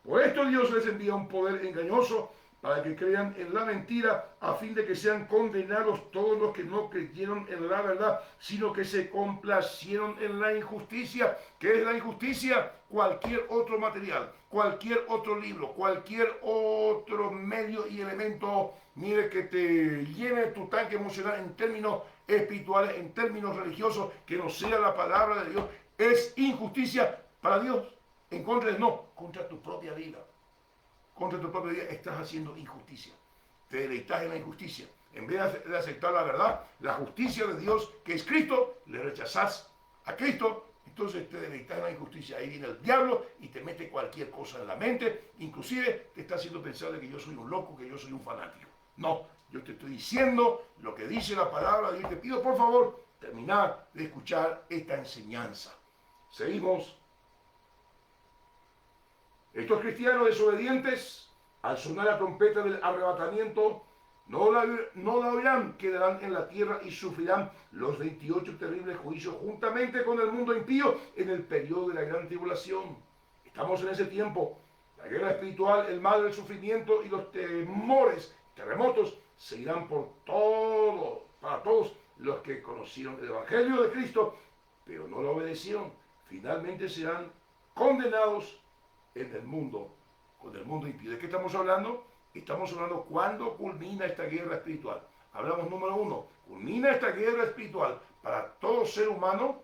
Por esto Dios les envía un poder engañoso para que crean en la mentira, a fin de que sean condenados todos los que no creyeron en la verdad, sino que se complacieron en la injusticia. ¿Qué es la injusticia? Cualquier otro material, cualquier otro libro, cualquier otro medio y elemento, mire, que te llene tu tanque emocional en términos espirituales, en términos religiosos, que no sea la palabra de Dios, es injusticia para Dios. En contra de no, contra tu propia vida. Contra tu propia vida estás haciendo injusticia. Te deleitas en la injusticia. En vez de aceptar la verdad, la justicia de Dios, que es Cristo, le rechazás a Cristo, entonces te deleitas en la injusticia. Ahí viene el diablo y te mete cualquier cosa en la mente, inclusive te está haciendo pensar de que yo soy un loco, que yo soy un fanático. No, yo te estoy diciendo lo que dice la palabra de Dios. Te pido, por favor, terminar de escuchar esta enseñanza. Seguimos. Estos cristianos desobedientes, al sonar la trompeta del arrebatamiento, no la oirán, quedarán en la tierra y sufrirán los 28 terribles juicios juntamente con el mundo impío en el periodo de la gran tribulación. Estamos en ese tiempo. La guerra espiritual, el mal, el sufrimiento y los temores, terremotos, seguirán para todos los que conocieron el Evangelio de Cristo, pero no lo obedecieron. Finalmente serán condenados en el mundo, con el mundo impío. ¿De qué estamos hablando? Estamos hablando cuándo culmina esta guerra espiritual. Hablamos número 1, culmina esta guerra espiritual para todo ser humano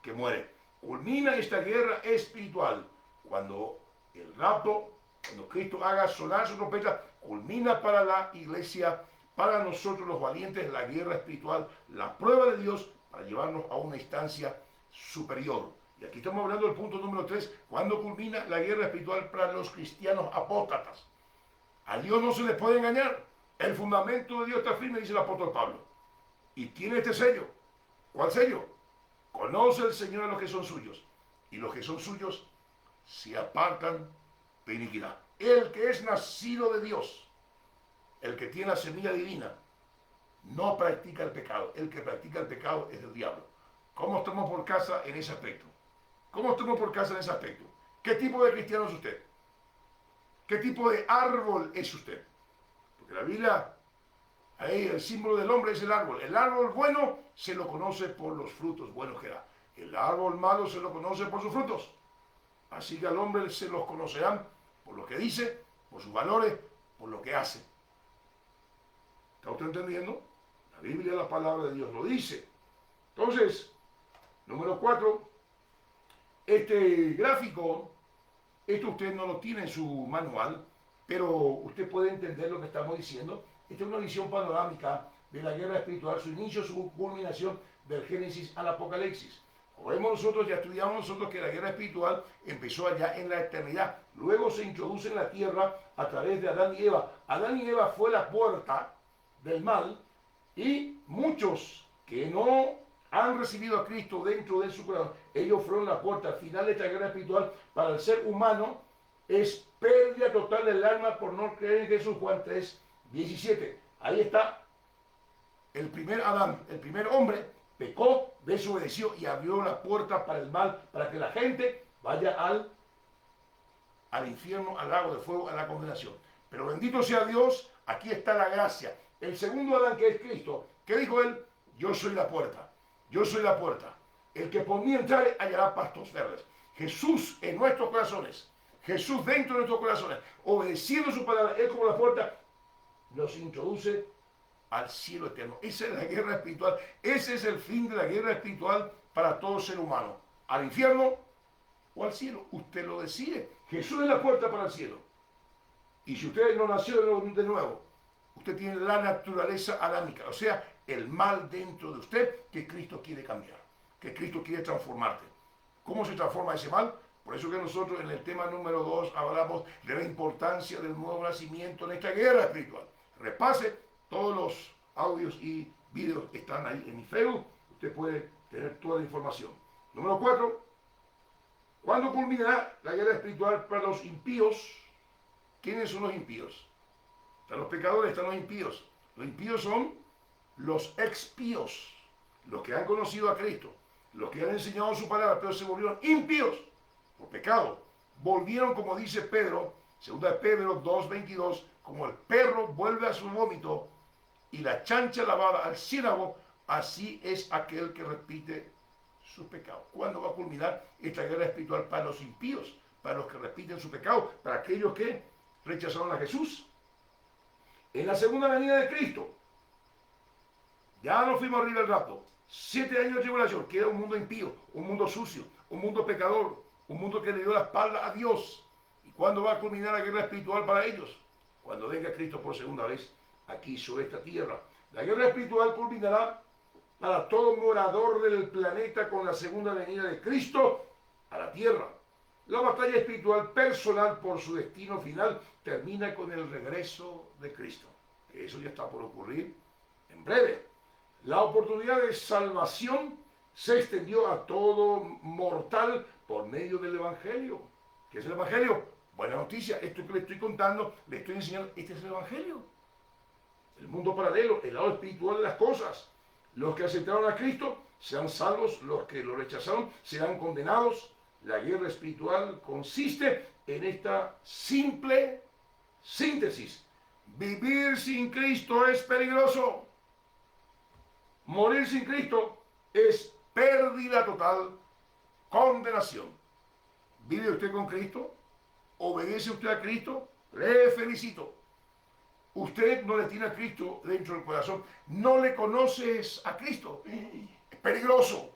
que muere. Culmina esta guerra espiritual cuando el rapto, cuando Cristo haga sonar su trompeta, culmina para la iglesia, para nosotros los valientes, la guerra espiritual, la prueba de Dios para llevarnos a una instancia superior. Y aquí estamos hablando del punto número 3, cuando culmina la guerra espiritual para los cristianos apóstatas. A Dios no se les puede engañar. El fundamento de Dios está firme, dice el apóstol Pablo. Y tiene este sello. ¿Cuál sello? Conoce el Señor a los que son suyos. Y los que son suyos se apartan de iniquidad. El que es nacido de Dios, el que tiene la semilla divina, no practica el pecado. El que practica el pecado es el diablo. ¿Cómo estamos por casa en ese aspecto? ¿Cómo estamos por casa en ese aspecto? ¿Qué tipo de cristiano es usted? ¿Qué tipo de árbol es usted? Porque la Biblia, ahí el símbolo del hombre es el árbol. El árbol bueno se lo conoce por los frutos buenos que da. El árbol malo se lo conoce por sus frutos. Así que al hombre se los conocerán por lo que dice, por sus valores, por lo que hace. ¿Está usted entendiendo? La Biblia, la palabra de Dios lo dice. Entonces, número 4, este gráfico, esto usted no lo tiene en su manual, pero usted puede entender lo que estamos diciendo. Esta es una visión panorámica de la guerra espiritual, su inicio, su culminación, del Génesis al Apocalipsis. Como vemos nosotros, ya estudiamos nosotros que la guerra espiritual empezó allá en la eternidad. Luego se introduce en la tierra a través de Adán y Eva. Adán y Eva fue la puerta del mal y muchos que no han recibido a Cristo dentro de su corazón, ellos fueron la puerta. Al final de esta guerra espiritual para el ser humano es pérdida total del alma por no creer en Jesús. Juan 3:17. Ahí está el primer Adán, el primer hombre, pecó, desobedeció y abrió la puerta para el mal, para que la gente vaya al infierno, al lago de fuego, a la condenación. Pero bendito sea Dios, aquí está la gracia. El segundo Adán, que es Cristo, ¿qué dijo él? Yo soy la puerta, yo soy la puerta. El que por mí entrare hallará pastos verdes. Jesús en nuestros corazones, Jesús dentro de nuestros corazones, obedeciendo su palabra, él como la puerta, nos introduce al cielo eterno. Esa es la guerra espiritual, ese es el fin de la guerra espiritual para todo ser humano. Al infierno o al cielo, usted lo decide. Jesús es la puerta para el cielo. Y si usted no nació de nuevo, usted tiene la naturaleza adámica, o sea, el mal dentro de usted que Cristo quiere cambiar, que Cristo quiere transformarte. ¿Cómo se transforma ese mal? Por eso que nosotros en el tema número 2 hablamos de la importancia del nuevo nacimiento en esta guerra espiritual. Repase todos los audios y videos que están ahí en mi Facebook. Usted puede tener toda la información. Número 4. ¿Cuándo culminará la guerra espiritual para los impíos? ¿Quiénes son los impíos? Están los pecadores, están los impíos. Los impíos son los expíos, los que han conocido a Cristo, los que han enseñado su palabra, pero se volvieron impíos por pecado. Volvieron, como dice Pedro, 2 Pedro 2:22, como el perro vuelve a su vómito y la chancha lavada al ciénago, así es aquel que repite sus pecados. ¿Cuándo va a culminar esta guerra espiritual para los impíos, para los que repiten su pecado, para aquellos que rechazaron a Jesús? En la segunda venida de Cristo. Ya nos fuimos arriba del rapto. 7 años de tribulación. Queda un mundo impío, un mundo sucio, un mundo pecador, un mundo que le dio la espalda a Dios. ¿Y cuándo va a culminar la guerra espiritual para ellos? Cuando venga Cristo por segunda vez aquí sobre esta tierra. La guerra espiritual culminará para todo morador del planeta con la segunda venida de Cristo a la tierra. La batalla espiritual personal por su destino final termina con el regreso de Cristo. Eso ya está por ocurrir en breve. La oportunidad de salvación se extendió a todo mortal por medio del Evangelio. ¿Qué es el Evangelio? Buena noticia, esto que le estoy contando, le estoy enseñando, este es el Evangelio. El mundo paralelo, el lado espiritual de las cosas. Los que aceptaron a Cristo serán salvos, los que lo rechazaron serán condenados. La guerra espiritual consiste en esta simple síntesis. Vivir sin Cristo es peligroso. Morir sin Cristo es pérdida total, condenación. ¿Vive usted con Cristo? ¿Obedece usted a Cristo? Le felicito. Usted no le tiene a Cristo dentro del corazón. No le conoces a Cristo. Es peligroso.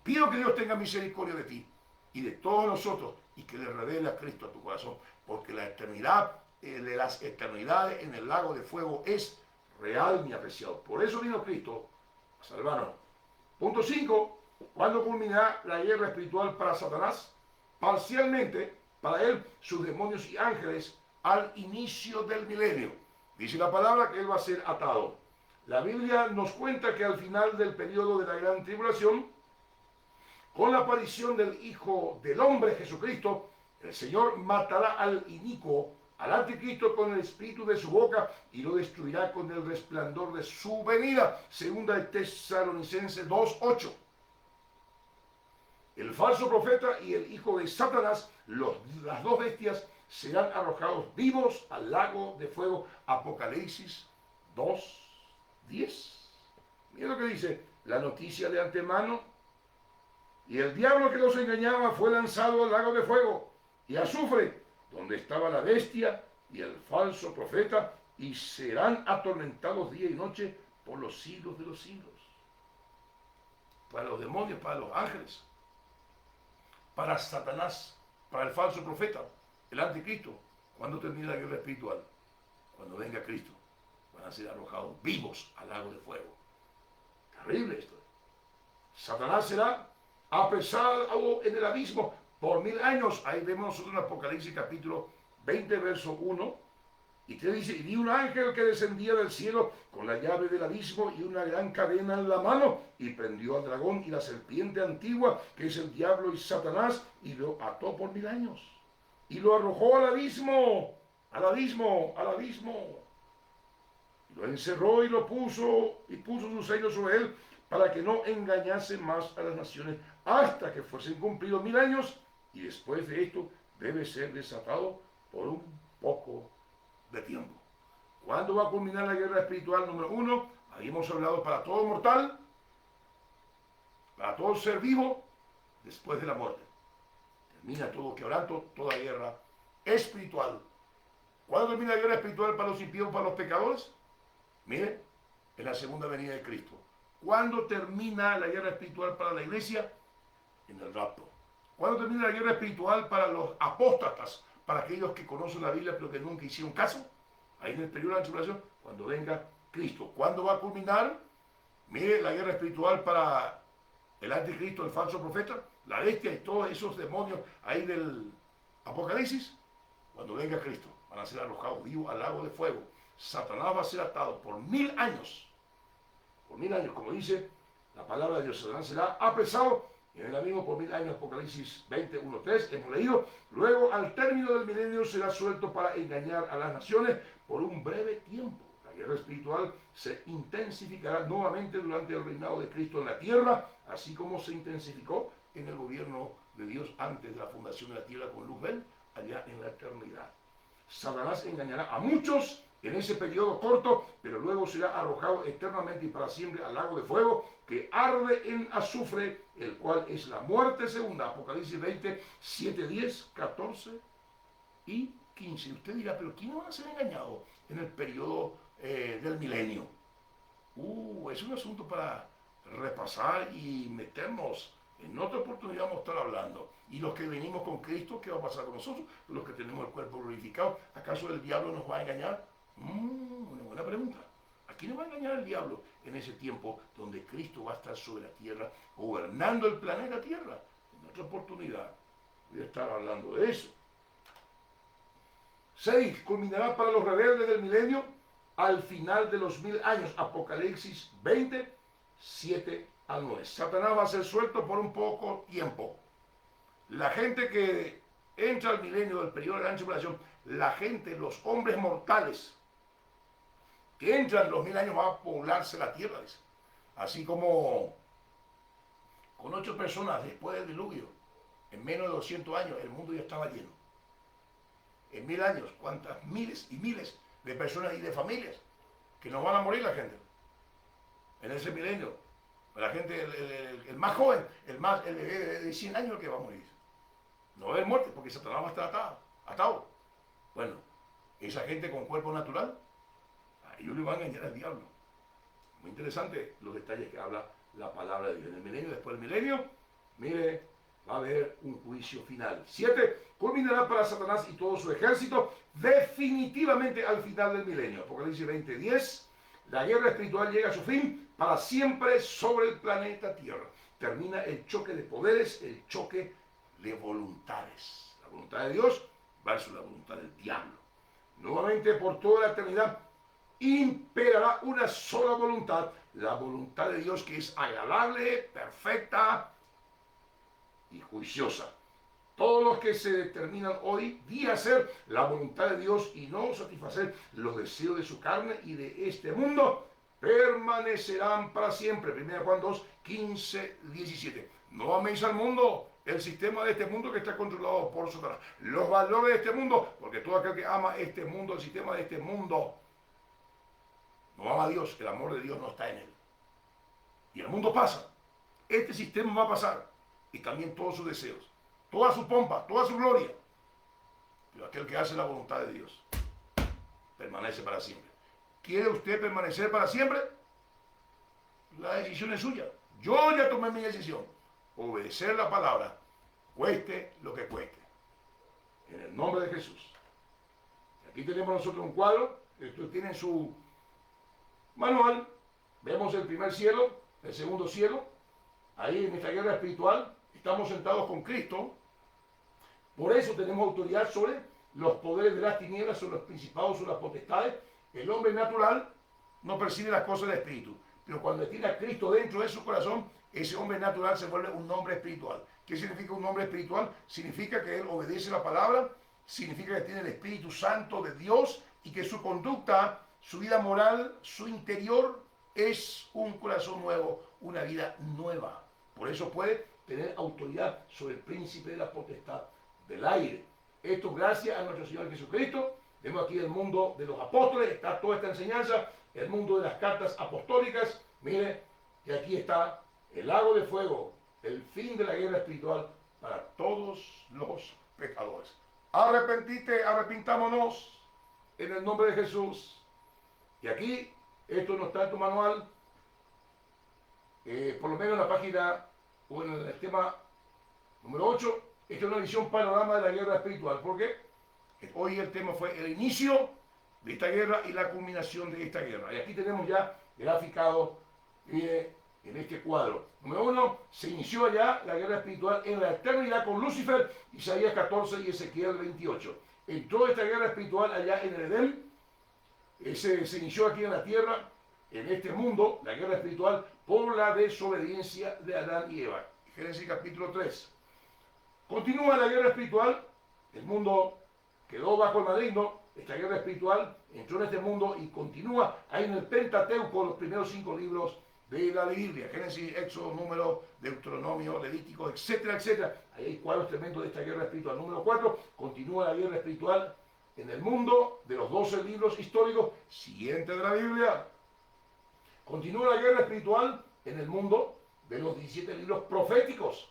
Pido que Dios tenga misericordia de ti y de todos nosotros y que le revele a Cristo a tu corazón, porque la eternidad de las eternidades en el lago de fuego es real, mi apreciado. Por eso vino Cristo a salvarnos. Punto 5. ¿Cuándo culminará la guerra espiritual para Satanás? Parcialmente, para él, sus demonios y ángeles, al inicio del milenio. Dice la palabra que él va a ser atado. La Biblia nos cuenta que al final del periodo de la gran tribulación, con la aparición del Hijo del Hombre, Jesucristo, el Señor matará al inicuo, al anticristo con el espíritu de su boca y lo destruirá con el resplandor de su venida. Segunda de Tesalonicenses 2:8. El falso profeta y el hijo de Satanás, las dos bestias, serán arrojados vivos al lago de fuego. Apocalipsis 2:10. Mira lo que dice la noticia de antemano. Y el diablo que los engañaba fue lanzado al lago de fuego y azufre, donde estaba la bestia y el falso profeta, y serán atormentados día y noche por los siglos de los siglos. Para los demonios, para los ángeles, para Satanás, para el falso profeta, el anticristo. ¿Cuándo termina la guerra espiritual? Cuando venga Cristo. Van a ser arrojados vivos al lago de fuego. Terrible esto. Satanás será apresado en el abismo por 1000 años. Ahí vemos nosotros en Apocalipsis capítulo 20, verso 1. Y te dice, y vi un ángel que descendía del cielo con la llave del abismo y una gran cadena en la mano, y prendió al dragón y la serpiente antigua, que es el diablo y Satanás, y lo ató por 1000 años. Y lo arrojó al abismo, al abismo, al abismo. Y lo encerró y puso su sello sobre él, para que no engañase más a las naciones, hasta que fuesen cumplidos 1000 años, y después de esto debe ser desatado por un poco de tiempo. ¿Cuándo va a culminar la guerra espiritual número 1? Habíamos hablado para todo mortal, para todo ser vivo, después de la muerte. Termina todo quebranto, toda guerra espiritual. ¿Cuándo termina la guerra espiritual para los impíos, para los pecadores? Mire, en la segunda venida de Cristo. ¿Cuándo termina la guerra espiritual para la iglesia? En el rapto. ¿Cuándo termina la guerra espiritual para los apóstatas, para aquellos que conocen la Biblia pero que nunca hicieron caso? Ahí en el periodo de la tribulación, cuando venga Cristo. ¿Cuándo va a culminar? Mire, la guerra espiritual para el anticristo, el falso profeta, la bestia y todos esos demonios ahí del Apocalipsis. Cuando venga Cristo, van a ser arrojados vivos al lago de fuego. Satanás va a ser atado por 1000 años. Por 1000 años, como dice la palabra de Dios, Satanás será apresado en el abismo por 1000 años. Apocalipsis 20, 1, 3, hemos leído. Luego, al término del milenio, será suelto para engañar a las naciones por un breve tiempo. La guerra espiritual se intensificará nuevamente durante el reinado de Cristo en la tierra, así como se intensificó en el gobierno de Dios antes de la fundación de la tierra con Luzbel, allá en la eternidad. Satanás engañará a muchos en ese periodo corto, pero luego será arrojado eternamente y para siempre al lago de fuego que arde en azufre, el cual es la muerte segunda. Apocalipsis 20, 7, 10, 14 y 15. Usted dirá, pero ¿quiénes van a ser engañados en el periodo del milenio? Es un asunto para repasar y meternos. En otra oportunidad vamos a estar hablando. Y los que venimos con Cristo, ¿qué va a pasar con nosotros? Los que tenemos el cuerpo glorificado, ¿acaso el diablo nos va a engañar? Una buena pregunta. ¿A quién nos va a engañar el diablo en ese tiempo donde Cristo va a estar sobre la tierra, gobernando el planeta Tierra? En otra oportunidad voy a estar hablando de eso. 6. Culminará para los rebeldes del milenio al final de los 1000 años. Apocalipsis 20, 7 al 9. Satanás va a ser suelto por un poco tiempo. La gente que entra al milenio del periodo de la gran tribulación, la gente, los hombres mortales que entran los 1000 años, va a poblarse la tierra. Así como con 8 personas después del diluvio, en menos de 200 años, el mundo ya estaba lleno. En 1000 años, cuántas miles y miles de personas y de familias que nos van a morir la gente. En ese milenio, la gente, el más joven, el bebé de 100 años el que va a morir. No va a haber muerte porque Satanás va a estar atado. Bueno, esa gente con cuerpo natural, a ellos le van a engañar al diablo. Muy interesante los detalles que habla la palabra de Dios. En el milenio, después del milenio, mire, va a haber un juicio final. 7. Culminará para Satanás y todo su ejército definitivamente al final del milenio. Apocalipsis 20, 10. La guerra espiritual llega a su fin para siempre sobre el planeta Tierra. Termina el choque de poderes, el choque de voluntades. La voluntad de Dios versus la voluntad del diablo. Nuevamente por toda la eternidad imperará una sola voluntad, la voluntad de Dios, que es agradable, perfecta y juiciosa. Todos los que se determinan hoy día a hacer la voluntad de Dios y no satisfacer los deseos de su carne y de este mundo, permanecerán para siempre. 1 Juan 2, 15, 17. No améis al mundo, el sistema de este mundo que está controlado por Satanás. Los valores de este mundo, porque todo aquel que ama este mundo, el sistema de este mundo, no ama a Dios, el amor de Dios no está en él. Y el mundo pasa. Este sistema va a pasar. Y también todos sus deseos. Toda su pompa, toda su gloria. Pero aquel que hace la voluntad de Dios permanece para siempre. ¿Quiere usted permanecer para siempre? La decisión es suya. Yo ya tomé mi decisión. Obedecer la palabra, cueste lo que cueste. En el nombre de Jesús. Aquí tenemos nosotros un cuadro. Esto tiene su manual. Vemos el primer cielo, el segundo cielo. Ahí en esta guerra espiritual estamos sentados con Cristo. Por eso tenemos autoridad sobre los poderes de las tinieblas, son los principados, son las potestades. El hombre natural no percibe las cosas del espíritu, pero cuando tiene a Cristo dentro de su corazón, ese hombre natural se vuelve un hombre espiritual. ¿Qué significa un hombre espiritual? Significa que él obedece la palabra, significa que tiene el Espíritu Santo de Dios y que su conducta, su vida moral, su interior es un corazón nuevo, una vida nueva. Por eso puede tener autoridad sobre el príncipe de la potestad del aire. Esto gracias a nuestro Señor Jesucristo. Vemos aquí el mundo de los apóstoles, está toda esta enseñanza, el mundo de las cartas apostólicas. Mire, que aquí está el lago de fuego, el fin de la guerra espiritual para todos los pecadores. Arrepintámonos en el nombre de Jesús. Y aquí, esto no está en tu manual, por lo menos en la página o en el tema número 8, esta es una visión panorama de la guerra espiritual. ¿Por qué? Hoy el tema fue el inicio de esta guerra y la culminación de esta guerra. Y aquí tenemos ya graficado en este cuadro. Número 1, se inició ya la guerra espiritual en la eternidad con Lucifer, Isaías 14 y Ezequiel 28. Entró esta guerra espiritual allá en el Edén, se inició aquí en la tierra, en este mundo, la guerra espiritual, por la desobediencia de Adán y Eva. Génesis capítulo 3. Continúa la guerra espiritual, el mundo quedó bajo el maligno, esta guerra espiritual entró en este mundo y continúa ahí en el Pentateuco, los primeros 5 libros de la Biblia, Génesis, Éxodo, Número, Deuteronomio, Levítico, etcétera, etcétera. Ahí hay cuadros tremendos de esta guerra espiritual. Número 4, continúa la guerra espiritual en el mundo de los 12 libros históricos siguientes de la Biblia. Continúa la guerra espiritual en el mundo de los 17 libros proféticos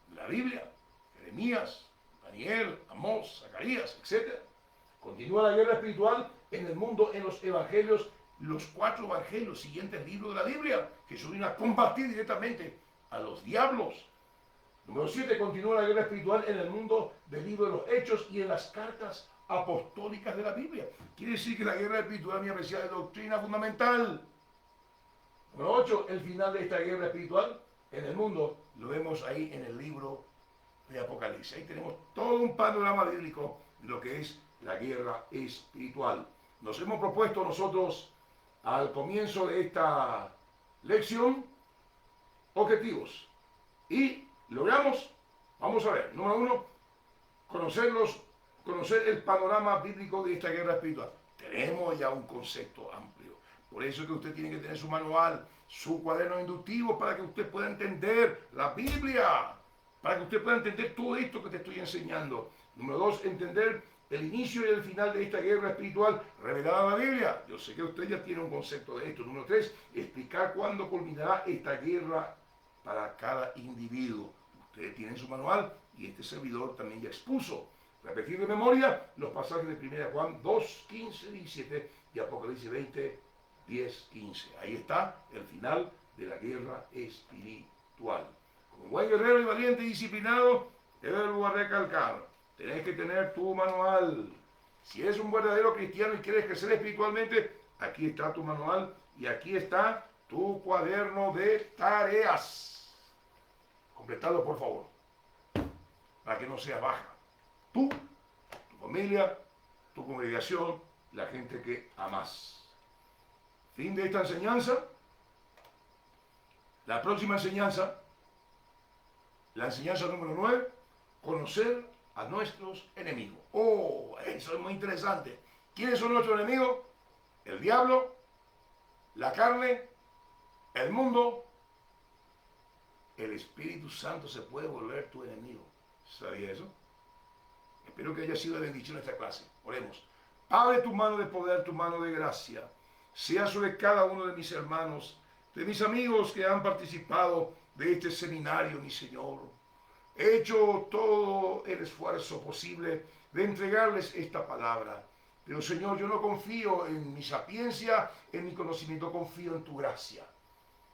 de la Biblia, Jeremías, Daniel, Amós, Zacarías, etc. Continúa la guerra espiritual en el mundo, en los evangelios, los 4 evangelios, siguientes libros de la Biblia. Jesús vino a combatir directamente a los diablos. Número 7, continúa la guerra espiritual en el mundo del libro de los Hechos y en las cartas apostólicas de la Biblia. Quiere decir que la guerra espiritual, mi apreciada, es doctrina fundamental. Número 8, el final de esta guerra espiritual en el mundo, lo vemos ahí en el libro de Apocalipsis. Ahí tenemos todo un panorama bíblico de lo que es la guerra espiritual. Nos hemos propuesto nosotros al comienzo de esta lección objetivos y logramos, vamos a ver, número 1, conocer el panorama bíblico de esta guerra espiritual. Tenemos ya un concepto amplio. Por eso es que usted tiene que tener su manual, su cuaderno inductivo para que usted pueda entender la Biblia, para que usted pueda entender todo esto que te estoy enseñando. Número 2, entender el inicio y el final de esta guerra espiritual revelada en la Biblia. Yo sé que usted ya tiene un concepto de esto. Número 3, explicar cuándo culminará esta guerra para cada individuo. Ustedes tienen su manual y este servidor también ya expuso. Repetir de memoria los pasajes de 1 Juan 2, 15, 17 y Apocalipsis 20, 10, 15. Ahí está el final de la guerra espiritual. Como buen guerrero y valiente y disciplinado, debo recalcar, tenés que tener tu manual. Si eres un verdadero cristiano y quieres crecer espiritualmente, aquí está tu manual y aquí está tu cuaderno de tareas. Completado, por favor, para que no seas baja. Tú, tu familia, tu congregación, la gente que amás. Fin de esta enseñanza. La próxima enseñanza, la enseñanza número 9, conocer a nuestros enemigos. Oh, eso es muy interesante. ¿Quiénes son nuestros enemigos? El diablo, la carne, el mundo. El Espíritu Santo se puede volver tu enemigo. ¿Sabía eso? Espero que haya sido de bendición esta clase. Oremos. Abre tu mano de poder, tu mano de gracia. Sea sobre cada uno de mis hermanos, de mis amigos que han participado de este seminario, mi Señor. He hecho todo el esfuerzo posible de entregarles esta palabra. Pero, Señor, yo no confío en mi sapiencia, en mi conocimiento, confío en tu gracia.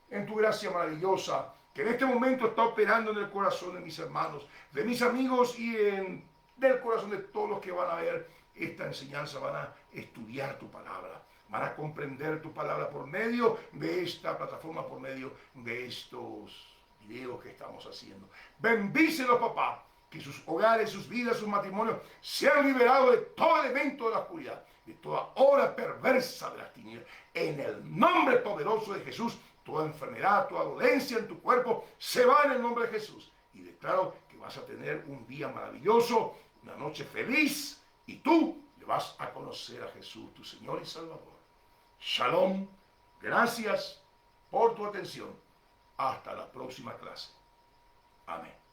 En tu gracia maravillosa, que en este momento está operando en el corazón de mis hermanos, de mis amigos y en el corazón de todos los que van a ver esta enseñanza, van a estudiar tu palabra, van a comprender tu palabra por medio de esta plataforma, por medio de estos videos que estamos haciendo. Bendícelos, papá, que sus hogares, sus vidas, sus matrimonios sean liberados de todo elemento de la oscuridad, de toda obra perversa de las tinieblas. En el nombre poderoso de Jesús, toda enfermedad, toda dolencia en tu cuerpo se va en el nombre de Jesús. Y declaro que vas a tener un día maravilloso, una noche feliz, y tú le vas a conocer a Jesús, tu Señor y Salvador. Shalom, gracias por tu atención. Hasta la próxima clase. Amén.